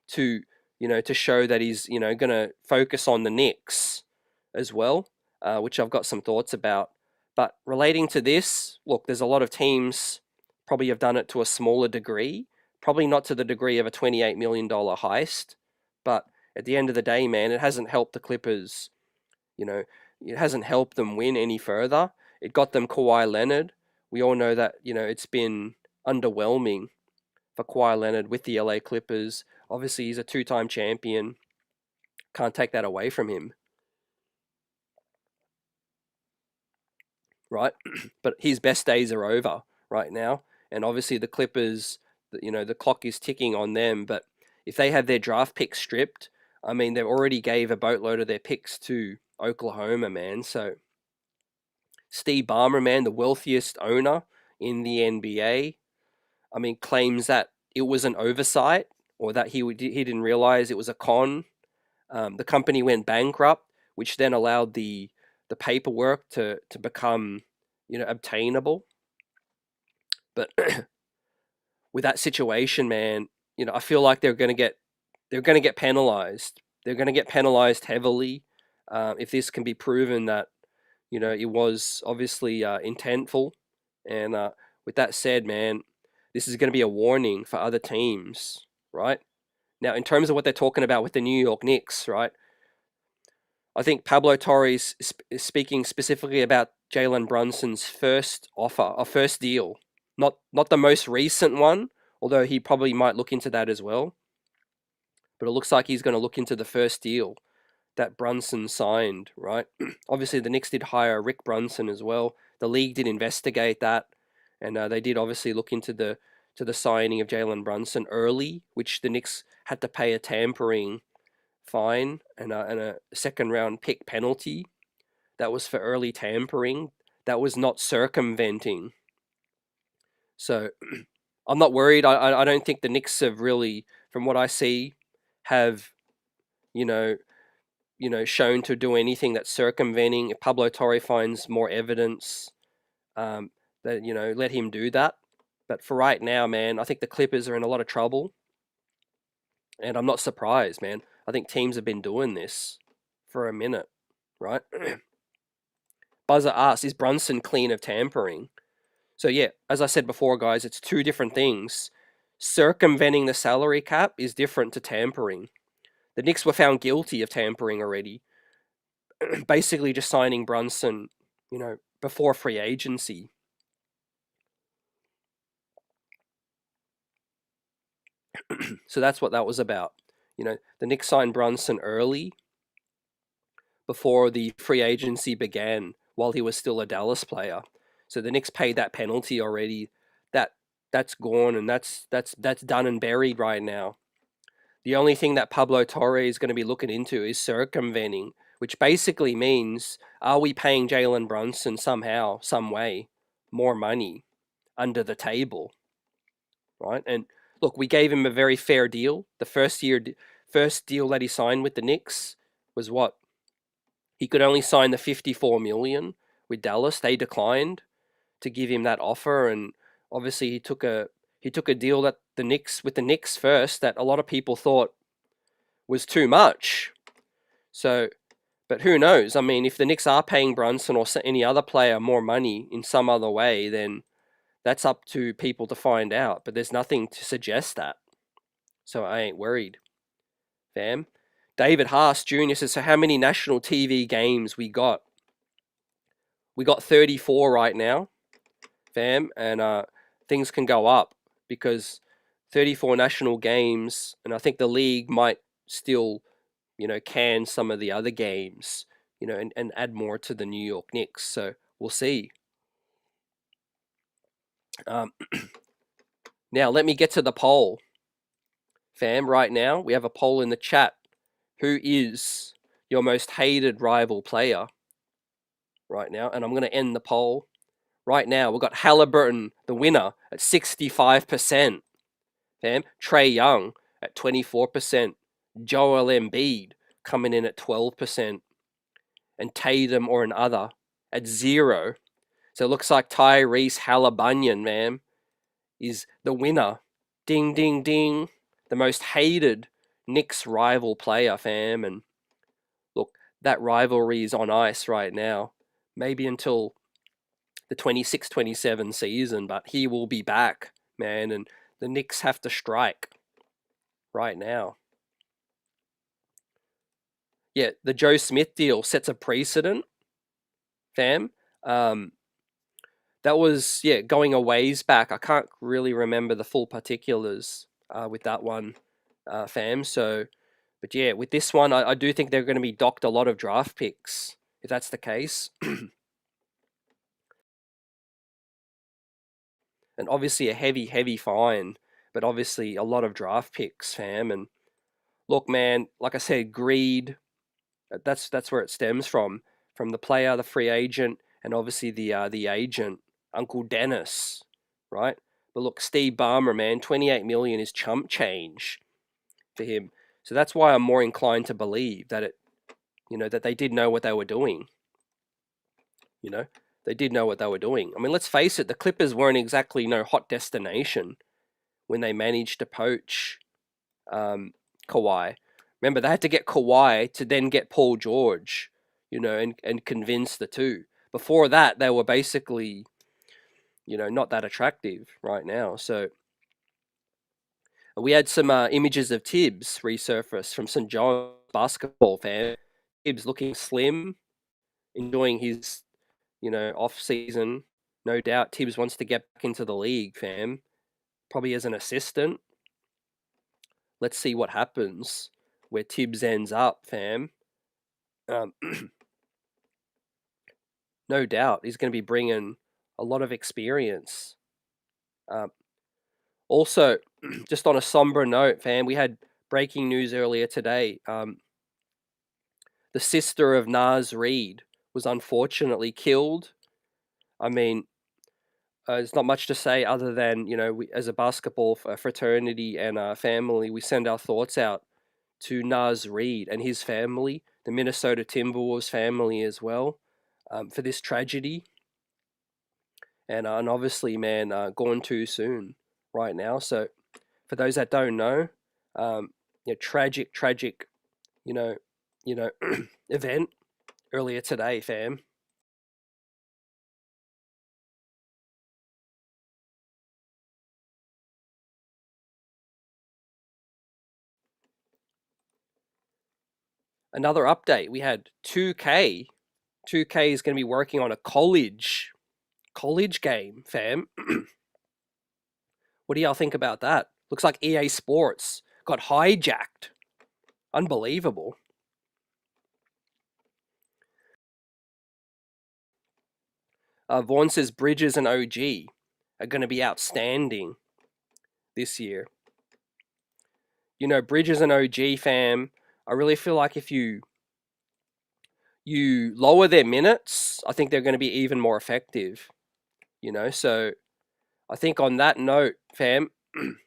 to, to show that he's, going to focus on the Knicks as well, which I've got some thoughts about. But relating to this, look, there's a lot of teams probably have done it to a smaller degree, probably not to the degree of a $28 million heist, but at the end of the day, man, it hasn't helped the Clippers, it hasn't helped them win any further. It got them Kawhi Leonard. We all know that, it's been underwhelming for Kawhi Leonard with the LA Clippers. Obviously, he's a 2-time champion. Can't take that away from him. Right? But his best days are over right now. And obviously the Clippers, the clock is ticking on them. But if they have their draft picks stripped, I mean, they already gave a boatload of their picks to Oklahoma, man. So Steve Ballmer, man, the wealthiest owner in the NBA, I mean, claims that it was an oversight, or that he didn't realize it was a con. The company went bankrupt, which then allowed the paperwork to become, obtainable. But with that situation, man, I feel like they're going to get penalized. They're going to get penalized heavily if this can be proven that it was obviously intentful. And with that said, man, this is going to be a warning for other teams, right? Now, in terms of what they're talking about with the New York Knicks, right? I think Pablo Torres is speaking specifically about Jalen Brunson's first offer, a first deal, not the most recent one, although he probably might look into that as well. But it looks like he's going to look into the first deal that Brunson signed, right? Obviously, the Knicks did hire Rick Brunson as well. The league did investigate that, and they did obviously look into the signing of Jalen Brunson early, which the Knicks had to pay a tampering fine and a second-round pick penalty. That was for early tampering. That was not circumventing. So I'm not worried. I don't think the Knicks have really, from what I see, have shown to do anything that's circumventing. If Pablo Torre finds more evidence, that let him do that. But for right now, man, I think the Clippers are in a lot of trouble, and I'm not surprised, man. I think teams have been doing this for a minute, right? Buzzer asks, is Brunson clean of tampering? So yeah, as I said before, guys, it's two different things. Circumventing the salary cap is different to tampering. The Knicks were found guilty of tampering already. Basically just signing Brunson, before free agency. So that's what that was about. The Knicks signed Brunson early before the free agency began while he was still a Dallas player. So the Knicks paid that penalty already. That's gone, and that's done and buried right now. The only thing that Pablo Torre is going to be looking into is circumventing, which basically means, are we paying Jalen Brunson somehow, some way, more money under the table, right? And look, we gave him a very fair deal. The first deal that he signed with the Knicks was what? He could only sign the $54 million with Dallas. They declined to give him that offer, and obviously he took a deal that the Knicks first that a lot of people thought was too much. So, but who knows? I mean, if the Knicks are paying Brunson or any other player more money in some other way, then that's up to people to find out. But there's nothing to suggest that. So I ain't worried, fam. David Haas Jr. says, so how many national TV games we got? We got 34 right now, fam, and things can go up because 34 national games, and I think the league might still, can some of the other games, and add more to the New York Knicks. So we'll see. Now, let me get to the poll. Fam, right now, we have a poll in the chat. Who is your most hated rival player? Right now, and I'm going to end the poll. Right now, we've got Halliburton, the winner, at 65%. Fam, Trae Young at 24%. Joel Embiid coming in at 12%. And Tatum or another at 0%. So it looks like Tyrese Halliburton, man, is the winner. Ding, ding, ding. The most hated Knicks rival player, fam. And look, that rivalry is on ice right now. Maybe until the 26-27 season, but he will be back, man. And the Knicks have to strike right now. Yeah, the Joe Smith deal sets a precedent, fam. That was, going a ways back. I can't really remember the full particulars with that one, fam. So, but yeah, with this one, I do think they're going to be docked a lot of draft picks, if that's the case. And obviously a heavy, heavy fine, but obviously a lot of draft picks, fam. And look, man, like I said, greed, that's where it stems from the player, the free agent, and obviously the agent, Uncle Dennis, right? But look, Steve Ballmer, man, 28 million is chump change for him. So that's why I'm more inclined to believe that that they did know what they were doing. They did know what they were doing. I mean, let's face it, the Clippers weren't exactly no hot destination when they managed to poach Kawhi. Remember, they had to get Kawhi to then get Paul George, and convince the two. Before that, they were basically, not that attractive right now. So we had some images of Tibbs resurface from St. John's basketball fan. Tibbs looking slim, enjoying his, off season. No doubt Tibbs wants to get back into the league, fam. Probably as an assistant. Let's see what happens where Tibbs ends up, fam. No doubt he's going to be bringing a lot of experience. Also, just on a somber note, fam, we had breaking news earlier today. The sister of Nas Reed was unfortunately killed. I mean, there's not much to say other than, we, as a basketball fraternity and family, we send our thoughts out to Nas Reed and his family, the Minnesota Timberwolves family as well, for this tragedy. And obviously, man, gone too soon right now. So for those that don't know, tragic, event earlier today, fam. another update. We had 2K. 2K is going to be working on a college game, fam. What do y'all think about that? Looks like EA Sports got hijacked. Unbelievable. Vaughn says Bridges and OG are going to be outstanding this year. You know, Bridges and OG, fam, I really feel like if you lower their minutes, I think they're going to be even more effective. You know, so I think on that note, fam, I'm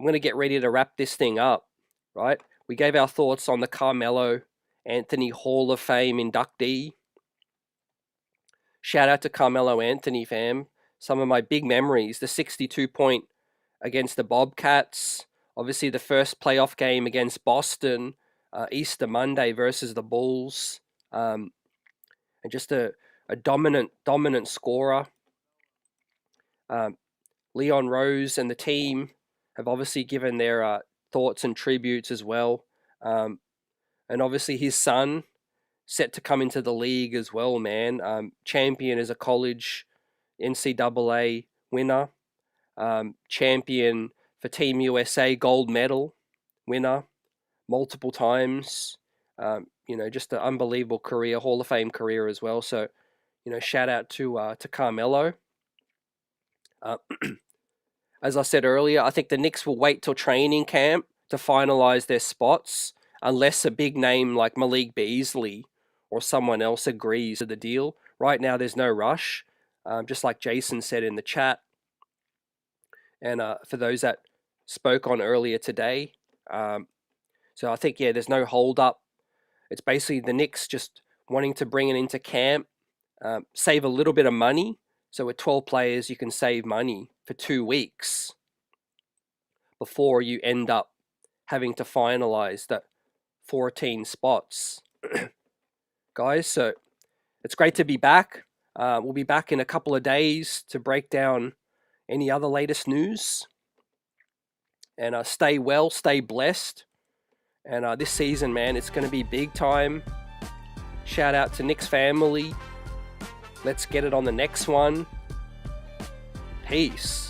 going to get ready to wrap this thing up, right? We gave our thoughts on the Carmelo Anthony Hall of Fame inductee. Shout out to Carmelo Anthony, fam. Some of my big memories, the 62-point against the Bobcats, obviously the first playoff game against Boston, Easter Monday versus the Bulls, and just a dominant scorer. Leon Rose and the team have obviously given their thoughts and tributes as well. And obviously his son, set to come into the league as well, man. Champion as a college NCAA winner. Champion for Team USA, gold medal winner multiple times. You know, just an unbelievable career, Hall of Fame career as well. So, you know, shout out to Carmelo. As I said earlier, I think the Knicks will wait till training camp to finalize their spots, unless a big name like Malik Beasley or someone else agrees to the deal. Right now, there's no rush, just like Jason said in the chat. And for those that spoke on earlier today, so I think, yeah, there's no hold up. It's basically the Knicks just wanting to bring it into camp, save a little bit of money. So with 12 players, you can save money for 2 weeks before you end up having to finalize the 14 spots. Guys, so it's great to be back. We'll be back in a couple of days to break down any other latest news. And stay well, stay blessed. And this season, man, it's going to be big time. Shout out to Knicks family. Let's get it on the next one. Peace.